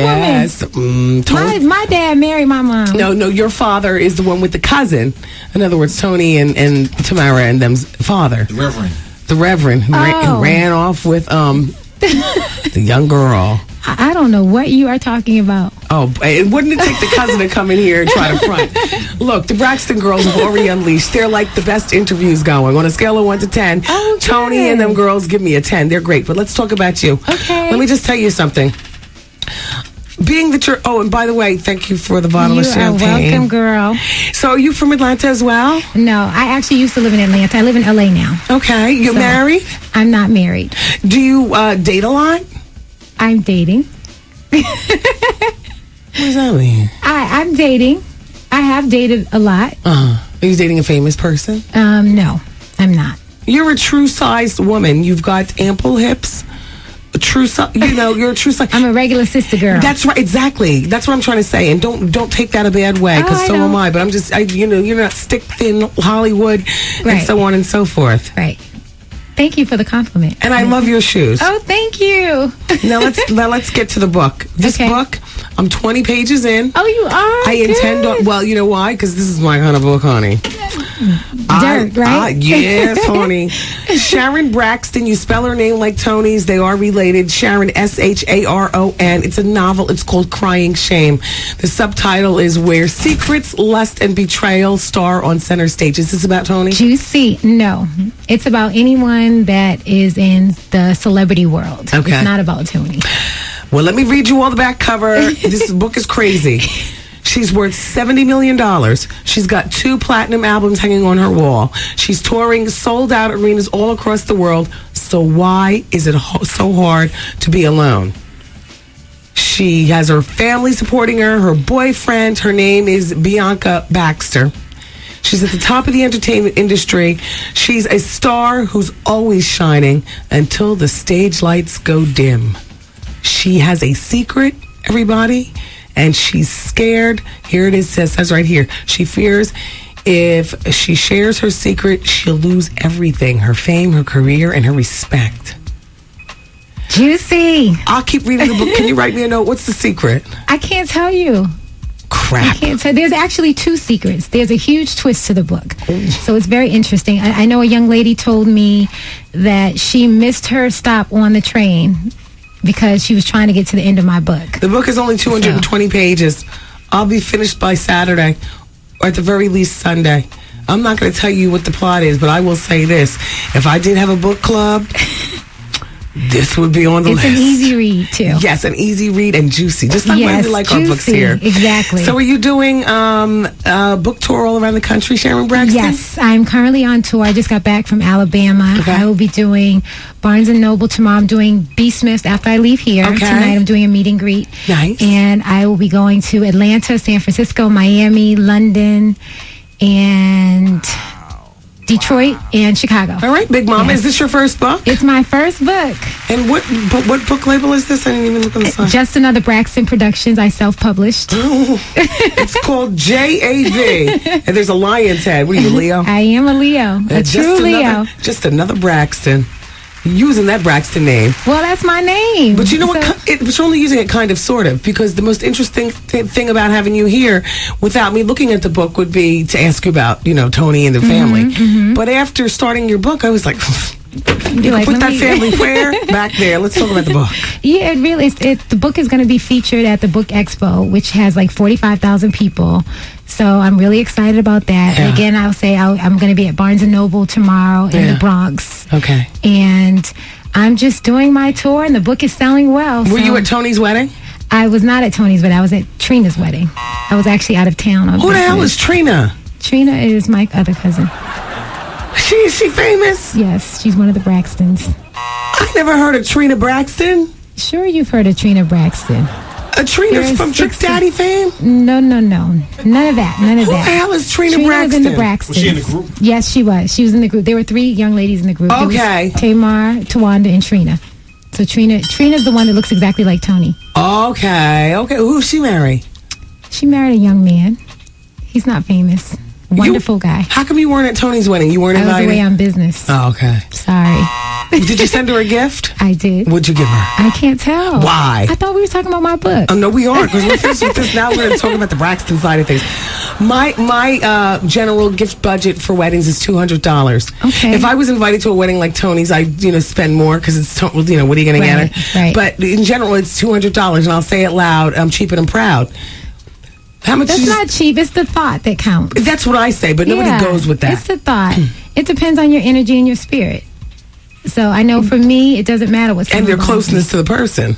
woman? My dad married my mom. No, your father is the one with the cousin. In other words, Tony and Tamara and them's father. The Reverend who ran off with the young girl. I don't know what you are talking about. Oh, wouldn't it take the cousin to come in here and try to front? Look, the Braxton girls have already unleashed. They're like the best interviews going. On a scale of 1 to 10, Tony and them girls give me a 10. They're great. But let's talk about you. Okay. Let me just tell you something. Being that you're... Oh, and by the way, thank you for the bottle of champagne. You're welcome, girl. So are you from Atlanta as well? No, I actually used to live in Atlanta. I live in L.A. now. Okay. You're married? I'm not married. Do you date a lot? I'm dating. What does that mean? I'm dating. I have dated a lot. Are you dating a famous person? No, I'm not. You're a true-sized woman. You've got ample hips. You're a true size. I'm a regular sister girl. That's right, exactly. That's what I'm trying to say. And don't take that a bad way, because so am I. But I'm just, you're not stick thin Hollywood, and so on and so forth. Right. Thank you for the compliment. And I love your shoes. Oh, thank you. Now let's get to the book. This book, I'm 20 pages in. Oh, you are? I intend on. Well, you know why? Because this is my kind of book, honey. Dirt, right? Yes, honey. Sharon Braxton. You spell her name like Tony's. They are related. Sharon, S-H-A-R-O-N. It's a novel. It's called Crying Shame. The subtitle is Where Secrets, Lust, and Betrayal Star on Center Stage. Is this about Tony? Juicy. No. It's about anyone that is in the celebrity world. Okay. It's not about Tony. Well, let me read you all the back cover. This book is crazy. She's worth $70 million. She's got 2 platinum albums hanging on her wall. She's touring sold-out arenas all across the world. So why is it so hard to be alone? She has her family supporting her, her boyfriend. Her name is Bianca Baxter. She's at the top of the entertainment industry. She's a star who's always shining until the stage lights go dim. She has a secret, everybody, and she's scared. Here it is, it says right here. She fears if she shares her secret, she'll lose everything, her fame, her career, and her respect. Juicy. I'll keep reading the book. Can you write me a note? What's the secret? I can't tell you. Crap. I can't tell. There's actually 2 secrets. There's a huge twist to the book. So it's very interesting. I know a young lady told me that she missed her stop on the train because she was trying to get to the end of my book. The book is only 220 pages. I'll be finished by Saturday, or at the very least Sunday. I'm not going to tell you what the plot is, but I will say this. If I did have a book club, this would be on the list. It's an easy read, too. Yes, an easy read and juicy. Just like Yes, we like juicy, our books here. exactly. So are you doing a book tour all around the country, Sharon Braxton? Yes, I'm currently on tour. I just got back from Alabama. Okay. I will be doing Barnes & Noble tomorrow. I'm doing B. Smith's after I leave here. Okay. Tonight I'm doing a meet and greet. Nice. And I will be going to Atlanta, San Francisco, Miami, London, and Detroit and Chicago. All right, Big Mama. Yes. Is this your first book? It's my first book. And what book label is this? I didn't even look on the side. Just Another Braxton Productions. I self-published. It's called JAV. And there's a lion's head. What are you, Leo? I am a Leo. A true Leo. Just another Braxton. Using that Braxton name. Well, that's my name. But you know what? But you're only using it kind of, sort of, because the most interesting thing about having you here, without me looking at the book, would be to ask you about, Tony and the family. But after starting your book, I was like, you like, put that family where? Back there. Let's talk about the book. Yeah, it really is. The book is going to be featured at the Book Expo, which has like 45,000 people. So I'm really excited about that. Yeah. Again, I'll say I'm going to be at Barnes & Noble tomorrow in the Bronx. Okay. And I'm just doing my tour, and the book is selling well. Were you at Tony's wedding? I was not at Tony's wedding. I was at Trina's wedding. I was actually out of town. Who the hell is Trina? Trina is my other cousin. Is she famous? Yes, she's one of the Braxtons. I never heard of Trina Braxton. Sure, you've heard of Trina Braxton. Trina from Trick Daddy fame? No. None of that. Who the hell is Trina Braxton? Was in the Braxtons. Was she in the group? Yes, she was. She was in the group. There were 3 young ladies in the group. Okay. Tamar, Tawanda, and Trina. So Trina's the one that looks exactly like Tony. Okay. Who's she marry? She married a young man. He's not famous. Wonderful guy. How come you weren't at Tony's wedding? You weren't invited? I was away on business. Oh, okay. Sorry. Did you send her a gift? I did. What'd you give her? I can't tell. Why? I thought we were talking about my book. Oh, no, we are, because we're finished with this. Now we're going to talk about the Braxton side of things. My general gift budget for weddings is $200. Okay. If I was invited to a wedding like Tony's, I'd spend more, because it's what are you going to get her? Right. But in general, it's $200, and I'll say it loud. I'm cheap and I'm proud. How much? That's not cheap. It's the thought that counts. That's what I say, but nobody goes with that. It's the thought. It depends on your energy and your spirit. So I know for me, it doesn't matter what. And their closeness to the person.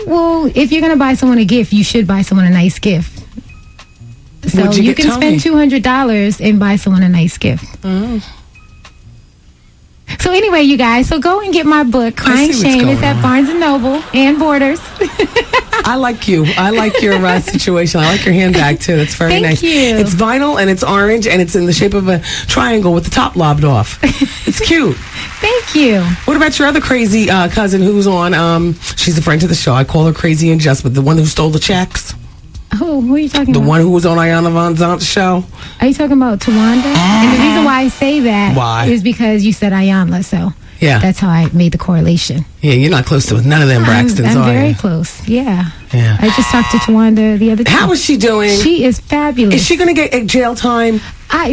Well, if you're going to buy someone a gift, you should buy someone a nice gift. So you can spend $200 and buy someone a nice gift. So anyway, you guys, so go and get my book, Crying Shame. It's at Barnes & Noble and Borders. I like you. I like your situation. I like your handbag, too. It's very nice. Thank you. It's vinyl, and it's orange, and it's in the shape of a triangle with the top lobbed off. It's cute. Thank you. What about your other crazy cousin who's on, she's a friend to the show. I call her Crazy and Just, but the one who stole the checks? Who are you talking about? The one who was on Ayana Von Zant's show? Are you talking about Tawanda? And the reason why I say that is because you said Ayana, so yeah, that's how I made the correlation. Yeah, you're not close to none of them Braxtons, I'm are very you? close, yeah. Yeah. I just talked to Tawanda the other day. How is she doing? She is fabulous. Is she going to get jail time?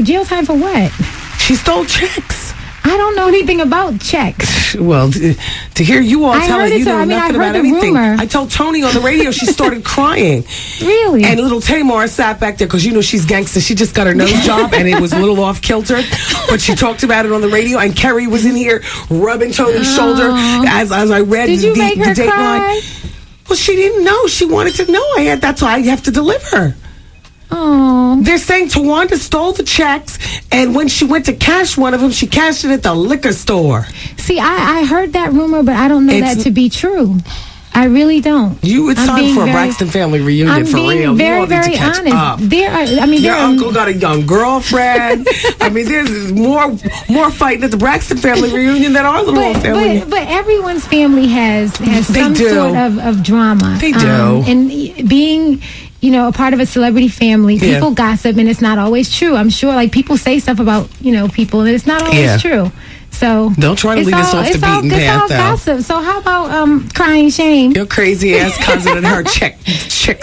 Jail time for what? She stole checks. I don't know anything about checks. Well, to hear you all tell her you know nothing about anything. Rumor. I told Tony on the radio, she started crying. Really? And little Tamar sat back there, because she's gangster. She just got her nose job, and it was a little off kilter. But she talked about it on the radio, and Kerry was in here rubbing Tony's shoulder as I read Did you make her the cry? Dateline. Well, she didn't know. She wanted to know. That's why I have to deliver. Oh. They're saying Tawanda stole the checks, and when she went to cash one of them, she cashed it at the liquor store. See, I heard that rumor, but I don't know that to be true. I really don't. It's time for a Braxton family reunion, for real. I'm being very honest. Up. Your uncle got a young girlfriend. There's more fighting at the Braxton family reunion than our little family. But everyone's family has some sort of drama. They do. And being a part of a celebrity family, people gossip, and it's not always true. I'm sure, people say stuff about, people, and it's not always true. So don't try to lead us off the beaten path, though. Gossip. So how about crying shame? Your crazy ass cousin and her check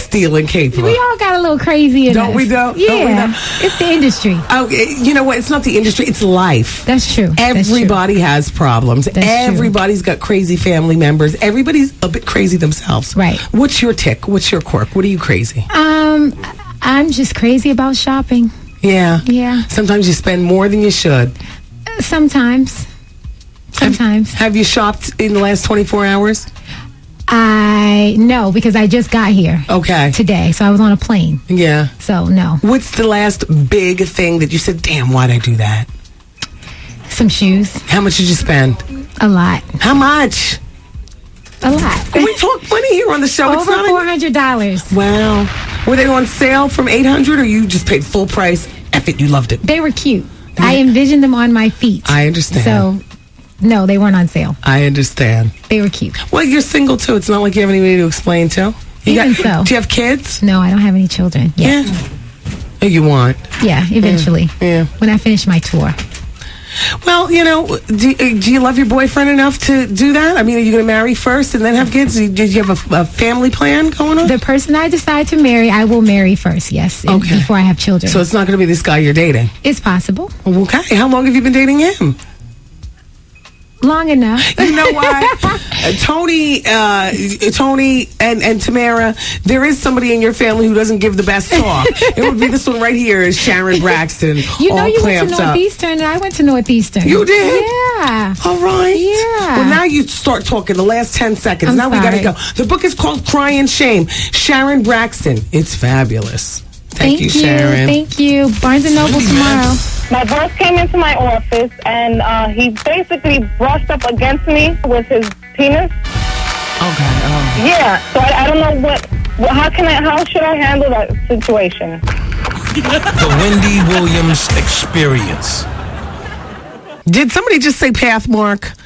stealing capable. We all got a little crazy in Don't us. we though? Yeah, don't we though? It's the industry. Oh, you know what? It's not the industry. It's life. That's true. Everybody has problems. Everybody's got crazy family members. Everybody's a bit crazy themselves. Right. What's your tick? What's your quirk? What are you crazy? I'm just crazy about shopping. Yeah. Yeah. Sometimes you spend more than you should. Sometimes. Sometimes. Have you shopped in the last 24 hours? No, because I just got here. Okay. Today, so I was on a plane. Yeah. So, no. What's the last big thing that you said, damn, why'd I do that? Some shoes. How much did you spend? A lot. How much? A lot. We talk money here on the show. Over $400. Wow. Were they on sale from $800 or you just paid full price? F it, you loved it. They were cute. I envisioned them on my feet. I understand. So, no, they weren't on sale. I understand. They were cute. Well, you're single too. It's not like you have anybody to explain to. Even so. Do you have kids? No, I don't have any children yet. Yeah. Oh, you want? Yeah, eventually. Yeah. When I finish my tour. Well, do you love your boyfriend enough to do that? I mean, are you going to marry first and then have kids? Did you have a family plan going on? The person I decide to marry, I will marry first, yes. Okay. Before I have children. So it's not going to be this guy you're dating? It's possible. Okay. How long have you been dating him? Long enough. You know what? Tony and Tamara, there is somebody in your family who doesn't give the best talk. It would be this one right here, is Sharon Braxton. You know, all you went to clamped up. Northeastern, and I went to Northeastern. You did? Yeah. All right. Yeah. Well, now you start talking the last 10 seconds. I'm now we got to sorry. go. The book is called Crying Shame. Sharon Braxton. It's fabulous. Thank you, Sharon. Thank you. Barnes & Noble tomorrow. My boss came into my office and he basically brushed up against me with his penis. Okay. Yeah, so I don't know how should I handle that situation? The Wendy Williams Experience. Did somebody just say Pathmark?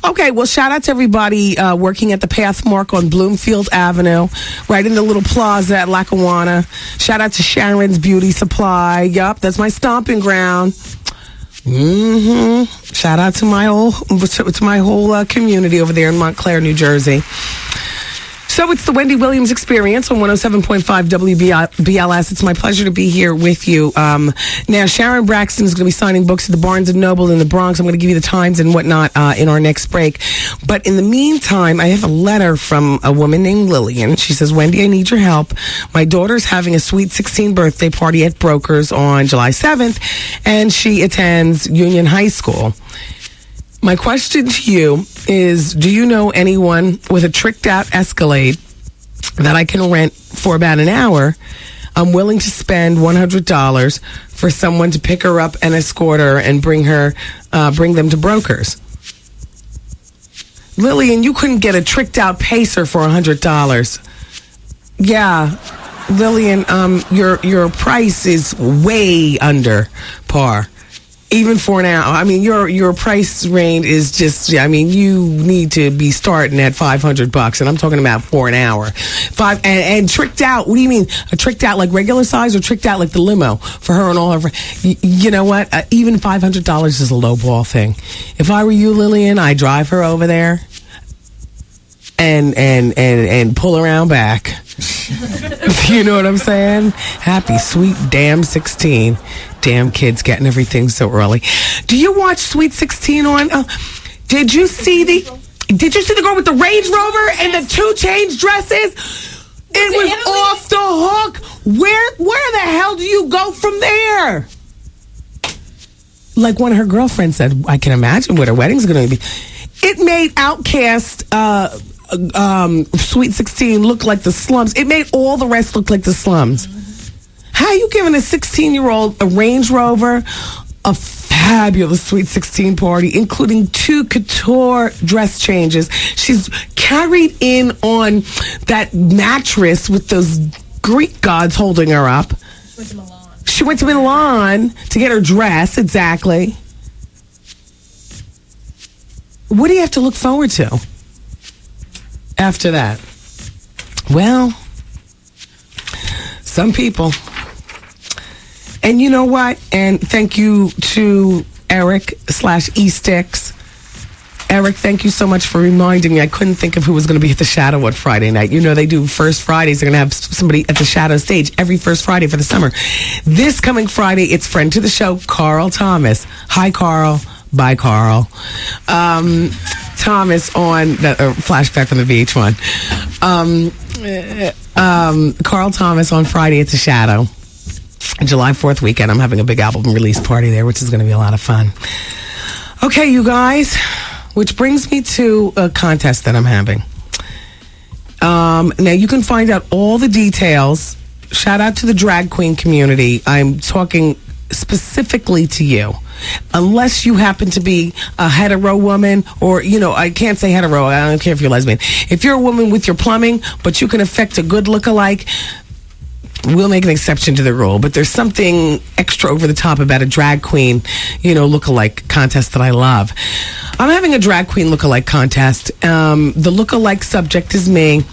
Okay, well, shout out to everybody working at the Pathmark on Bloomfield Avenue, right in the little plaza at Lackawanna. Shout out to Sharon's Beauty Supply. Yup, that's my stomping ground. Shout out to my whole community over there in Montclair, New Jersey. So it's the Wendy Williams Experience on 107.5 WBLS. It's my pleasure to be here with you. Now, Sharon Braxton is going to be signing books at the Barnes & Noble in the Bronx. I'm going to give you the times and whatnot in our next break. But in the meantime, I have a letter from a woman named Lillian. She says, Wendy, I need your help. My daughter's having a Sweet 16 birthday party at Brokers on July 7th, and she attends Union High School. My question to you is, do you know anyone with a tricked-out Escalade that I can rent for about an hour? I'm willing to spend $100 for someone to pick her up and escort her and bring them to Brokers. Lillian, you couldn't get a tricked-out Pacer for $100. Yeah, Lillian, your price is way under par. Even for now, I mean, your price range is just, I mean, you need to be starting at $500, and I'm talking about for an hour. And tricked out, what do you mean? A tricked out like regular size or tricked out like the limo for her and all her friends? You know what? Even $500 is a low ball thing. If I were you, Lillian, I'd drive her over there and pull around back. You know what I'm saying? Happy sweet damn 16. Damn kids getting everything so early. Do you watch Sweet 16 on? Did you see the girl with the Range Rover and the 2 Chainz dresses? It was off the hook. Where the hell do you go from there? Like one of her girlfriends said, I can imagine what her wedding's going to be. It made Outkast Sweet 16 look like the slums. It made all the rest look like the slums. How are you giving a 16-year-old a Range Rover, a fabulous Sweet 16 party, including 2 couture dress changes? She's carried in on that mattress with those Greek gods holding her up. She went to Milan to get her dress, exactly. What do you have to look forward to after that? Well, some people. And you know what? And thank you to Eric/E-Sticks. Eric, thank you so much for reminding me. I couldn't think of who was going to be at the Shadow on Friday night. You know, they do First Fridays. They're going to have somebody at the Shadow stage every first Friday for the summer. This coming Friday, it's friend to the show, Carl Thomas. Hi, Carl. Bye, Carl. Thomas on the Flashback from the VH1. Carl Thomas on Friday at the Shadow. July 4th weekend. I'm having a big album release party there, which is going to be a lot of fun. Okay, you guys. which brings me to a contest that I'm having. Now, you can find out all the details. Shout out to the drag queen community. I'm talking specifically to you. Unless you happen to be a hetero woman, or, I can't say hetero, I don't care if you're lesbian. If you're a woman with your plumbing, but you can affect a good lookalike, we'll make an exception to the rule. But there's something extra over the top about a drag queen, lookalike contest that I love. I'm having a drag queen lookalike contest. The lookalike subject is me.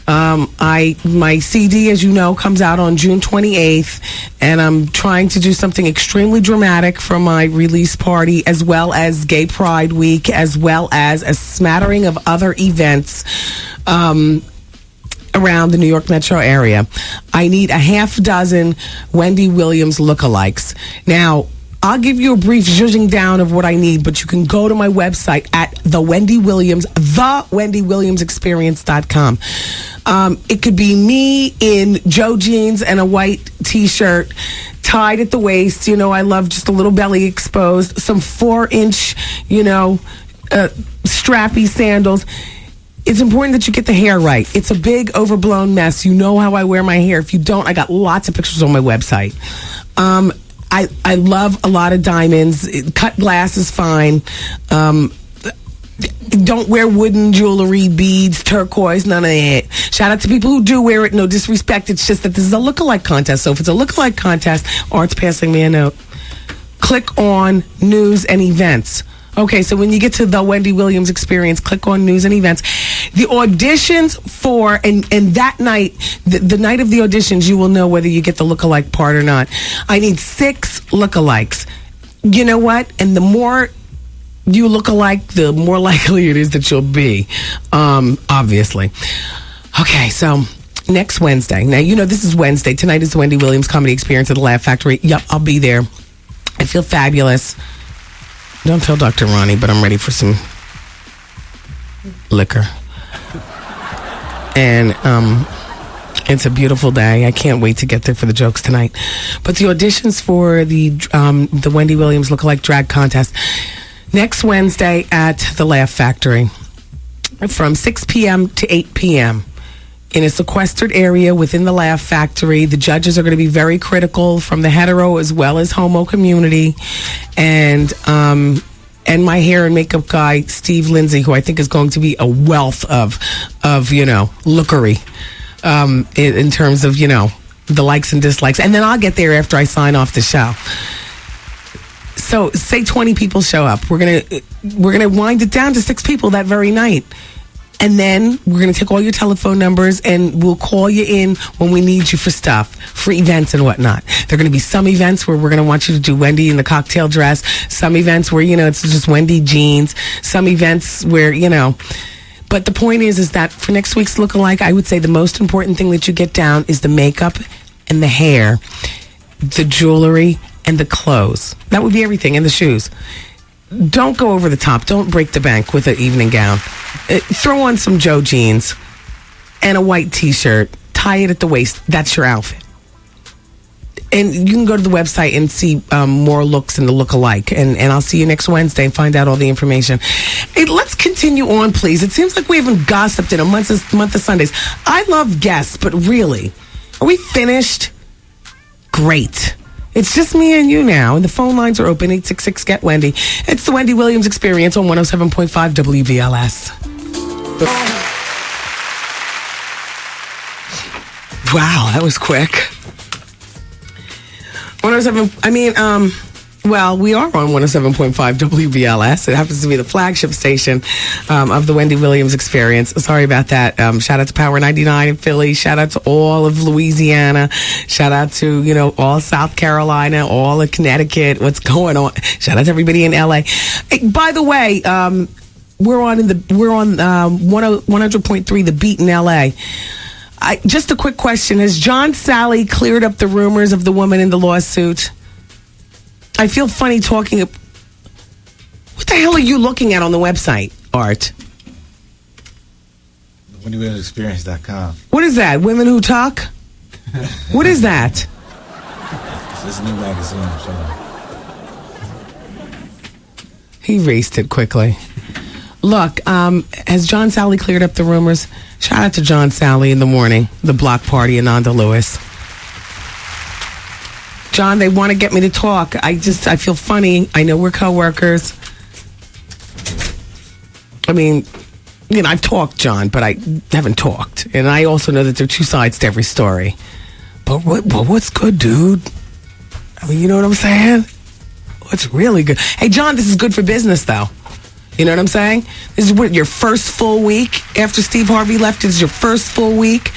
My CD, as you know, comes out on June 28th, and I'm trying to do something extremely dramatic for my release party, as well as Gay Pride Week, as well as a smattering of other events around the New York metro area. I need a half dozen Wendy Williams lookalikes. Now, I'll give you a brief zhuzhing down of what I need, but you can go to my website at thewendywilliamsexperience.com. It could be me in Joe jeans and a white t-shirt, tied at the waist. I love just a little belly exposed, some 4-inch, strappy sandals. It's important that you get the hair right. It's a big, overblown mess. You know how I wear my hair. If you don't, I got lots of pictures on my website. I love a lot of diamonds. Cut glass is fine. Don't wear wooden jewelry, beads, turquoise, none of that. Shout out to people who do wear it. No disrespect. It's just that this is a lookalike contest. So if it's a lookalike contest, Art's passing me a note. Click on news and events. Okay, so when you get to the Wendy Williams Experience, click on news and events. The auditions for, and that night, the night of the auditions, you will know whether you get the lookalike part or not. I need 6 lookalikes. You know what? And the more you look alike, the more likely it is that you'll be, obviously. Okay, so next Wednesday. Now, this is Wednesday. Tonight is the Wendy Williams Comedy Experience at the Laugh Factory. Yep, I'll be there. I feel fabulous. Don't tell Dr. Ronnie, but I'm ready for some liquor. And it's a beautiful day. I can't wait to get there for the jokes tonight. But the auditions for the Wendy Williams Lookalike Drag Contest next Wednesday at the Laugh Factory from 6 p.m. to 8 p.m. in a sequestered area within the Laugh Factory. The judges are going to be very critical from the hetero as well as homo community. And my hair and makeup guy, Steve Lindsay, who I think is going to be a wealth of lookery in terms of, the likes and dislikes. And then I'll get there after I sign off the show. So say 20 people show up. We're gonna wind it down to 6 people that very night. And then we're going to take all your telephone numbers and we'll call you in when we need you for stuff, for events and whatnot. There are going to be some events where we're going to want you to do Wendy in the cocktail dress. Some events where, it's just Wendy jeans. Some events where, But the point is that for next week's lookalike, I would say the most important thing that you get down is the makeup and the hair, the jewelry, and the clothes. That would be everything, and the shoes. Don't go over the top. Don't break the bank with an evening gown. Throw on some Joe jeans and a white t-shirt. Tie it at the waist. That's your outfit. And you can go to the website and see more looks and the look-alike. And I'll see you next Wednesday and find out all the information. Hey, let's continue on, please. It seems like we haven't gossiped in a month of Sundays. I love guests, but really, are we finished? Great. It's just me and you now, and the phone lines are open, 866-GET-WENDY. It's the Wendy Williams Experience on 107.5 WVLS. Wow, that was quick. 107, well, we are on 107.5 WVLS. It happens to be the flagship station of the Wendy Williams Experience. Sorry about that. Shout out to Power 99 in Philly. Shout out to all of Louisiana. On out to, all South Carolina, all of Connecticut. What's going on? Shout out to everybody in LA. Hey, by the way, we're on 100.3 The Beat in LA. Just a quick question. Has John Sally cleared up the rumors of the woman in the lawsuit? I feel funny talking. What the hell are you looking at on the website, Art? WendyWilliamsExperience.com. What is that? Women Who Talk? What is that? It's a new magazine. So. He erased it quickly. Look, has John Sally cleared up the rumors? Shout out to John Sally in the morning, the block party in Nanda Lewis. John, they want to get me to talk. I feel funny. I know we're coworkers. I mean, you know, I've talked, John, but I haven't talked. And I also know that there are two sides to every story. But what's good, dude? I mean, you know what I'm saying? What's really good? Hey, John, this is good for business, though. You know what I'm saying? This is what, your first full week after Steve Harvey left. This is your first full week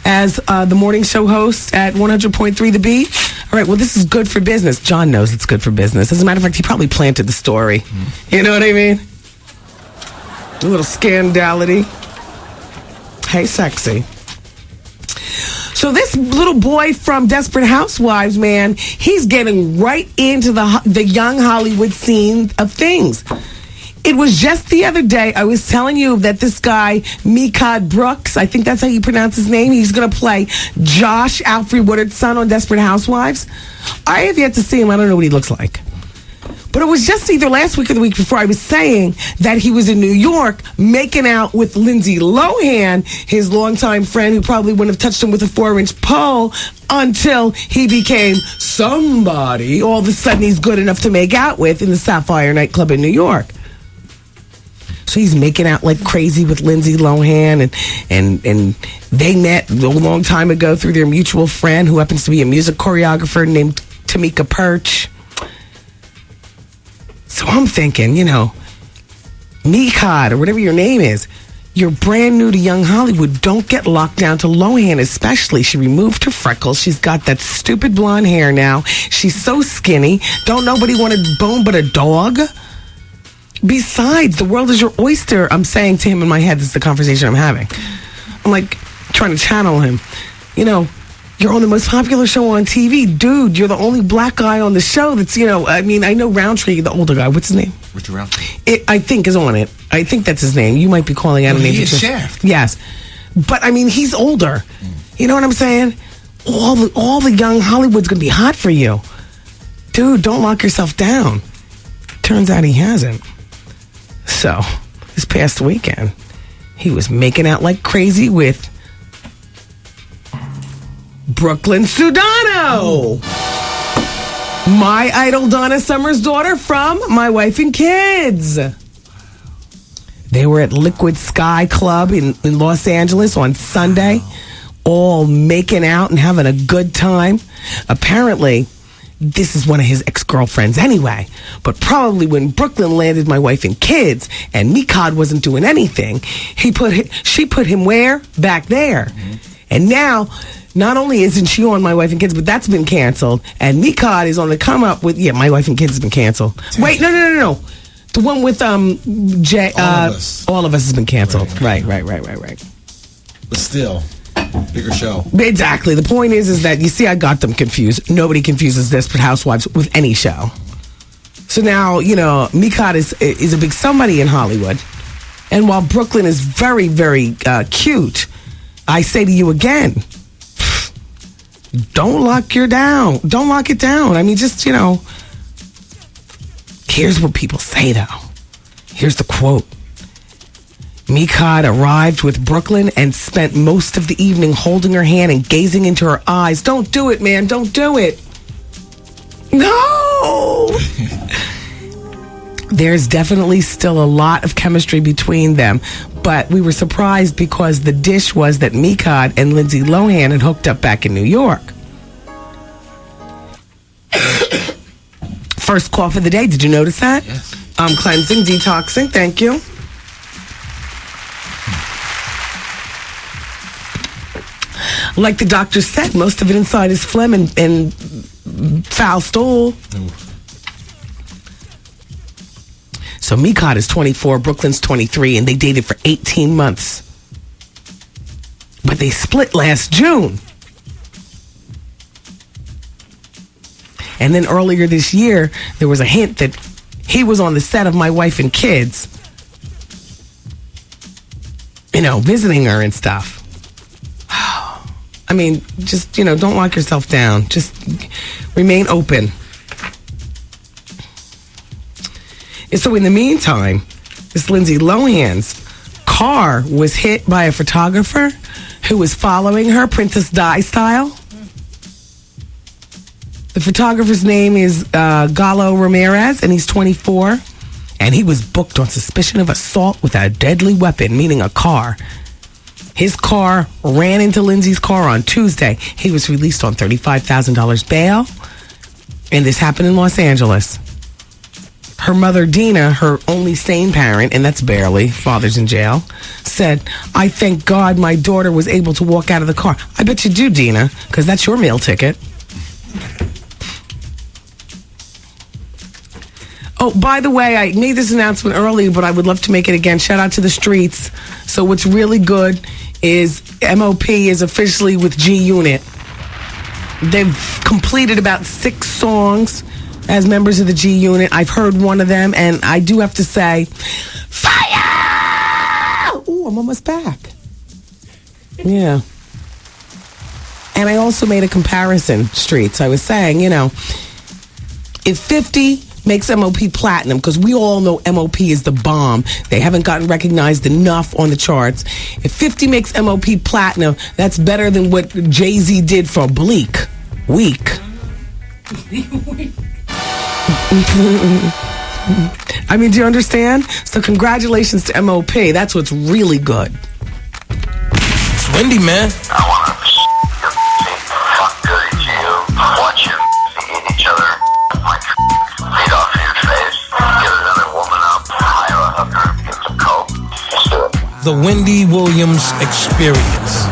as the morning show host at 100.3 The Beat. All right, well, this is good for business. John knows it's good for business. As a matter of fact, he probably planted the story. You know what I mean? A little scandality. Hey, sexy. So this little boy from Desperate Housewives, man, he's getting right into the young Hollywood scene of things. It was just the other day, I was telling you that this guy, Mehcad Brooks, I think that's how you pronounce his name, he's going to play Josh, Alfre Woodard's son on Desperate Housewives. I have yet to see him. I don't know what he looks like. But it was just either last week or the week before I was saying that he was in New York making out with Lindsay Lohan, his longtime friend who probably wouldn't have touched him with a 4-inch pole until he became somebody all of a sudden he's good enough to make out with in the Sapphire nightclub in New York. So he's making out like crazy with Lindsay Lohan, and they met a long time ago through their mutual friend who happens to be a music choreographer named Tamika Perch. So I'm thinking, you know, Mehcad, or whatever your name is, you're brand new to young Hollywood. Don't get locked down to Lohan, especially. She removed her freckles. She's got that stupid blonde hair now. She's so skinny. Don't nobody want a bone but a dog. Besides, the world is your oyster, I'm saying to him in my head. This is the conversation I'm having. I'm like trying to channel him. You know, you're on the most popular show on TV. Dude, you're the only black guy on the show that's, you know, I mean, I know Roundtree, the older guy. What's his name? Richard Roundtree. I think is on it. I think that's his name. You might be calling out a name. He is Shaft. Yes. But, I mean, he's older. You know what I'm saying? All the young Hollywood's going to be hot for you. Dude, don't lock yourself down. Turns out he hasn't. So, this past weekend, he was making out like crazy with Brooklyn Sudano. My idol Donna Summer's daughter from My Wife and Kids. They were at Liquid Sky Club in Los Angeles on Sunday, all making out and having a good time. Apparently, this is one of his ex-girlfriends anyway. But probably when Brooklyn landed My Wife and Kids and Mehcad wasn't doing anything, she put him where? Back there. And now, not only isn't she on My Wife and Kids, but that's been canceled. And Mehcad is on the come up with, My Wife and Kids has been canceled. Wait, no. The one with Jay. All of Us has been canceled. Right. But still, bigger show. Exactly. The point is that, you see, I got them confused. Nobody confuses Desperate Housewives with any show. So now, you know, Mehcad is a big somebody in Hollywood. And while Brooklyn is very, very cute, I say to you again, don't lock it down. I mean, just, you know, here's what people say, though. Here's the quote. Mehcad arrived with Brooklyn and spent most of the evening holding her hand and gazing into her eyes. Don't do it, man. Don't do it. No! There's definitely still a lot of chemistry between them, but we were surprised because the dish was that Mehcad and Lindsay Lohan had hooked up back in New York. First cough of the day. Did you notice that? Yes. Cleansing, detoxing. Thank you. Like the doctor said, most of it inside is phlegm and foul stool. Ooh. So Mehcad is 24, Brooklyn's 23, and they dated for 18 months. But they split last June. And then earlier this year, there was a hint that he was on the set of My Wife and Kids, you know, visiting her and stuff. I mean, just, you know, don't lock yourself down. Just remain open. And so in the meantime, this Lindsay Lohan's car was hit by a photographer who was following her, Princess Di style. The photographer's name is Galo Ramirez, and he's 24. And he was booked on suspicion of assault with a deadly weapon, meaning a car. His car ran into Lindsay's car on Tuesday. He was released on $35,000 bail. And this happened in Los Angeles. Her mother, Dina, her only sane parent, and that's barely, father's in jail, said, "I thank God my daughter was able to walk out of the car." I bet you do, Dina, because that's your meal ticket. Oh, by the way, I made this announcement earlier, but I would love to make it again. Shout out to the streets. So what's really good is MOP is officially with G Unit. They've completed about 6 songs as members of the G Unit. I've heard one of them, and I do have to say, fire! Ooh, I'm almost back. Yeah. And I also made a comparison, Streets. I was saying, if 50 makes MOP platinum, because we all know MOP is the bomb. They haven't gotten recognized enough on the charts. If 50 makes MOP platinum, that's better than what Jay-Z did for Bleak. Weak. I mean, do you understand? So congratulations to MOP. That's what's really good. It's Wendy, man. I want to fuck good you, watch you eat each other, like feed off your face, get another woman up, hire a hooker, get some coke. Let's do it. The Wendy Williams Experience.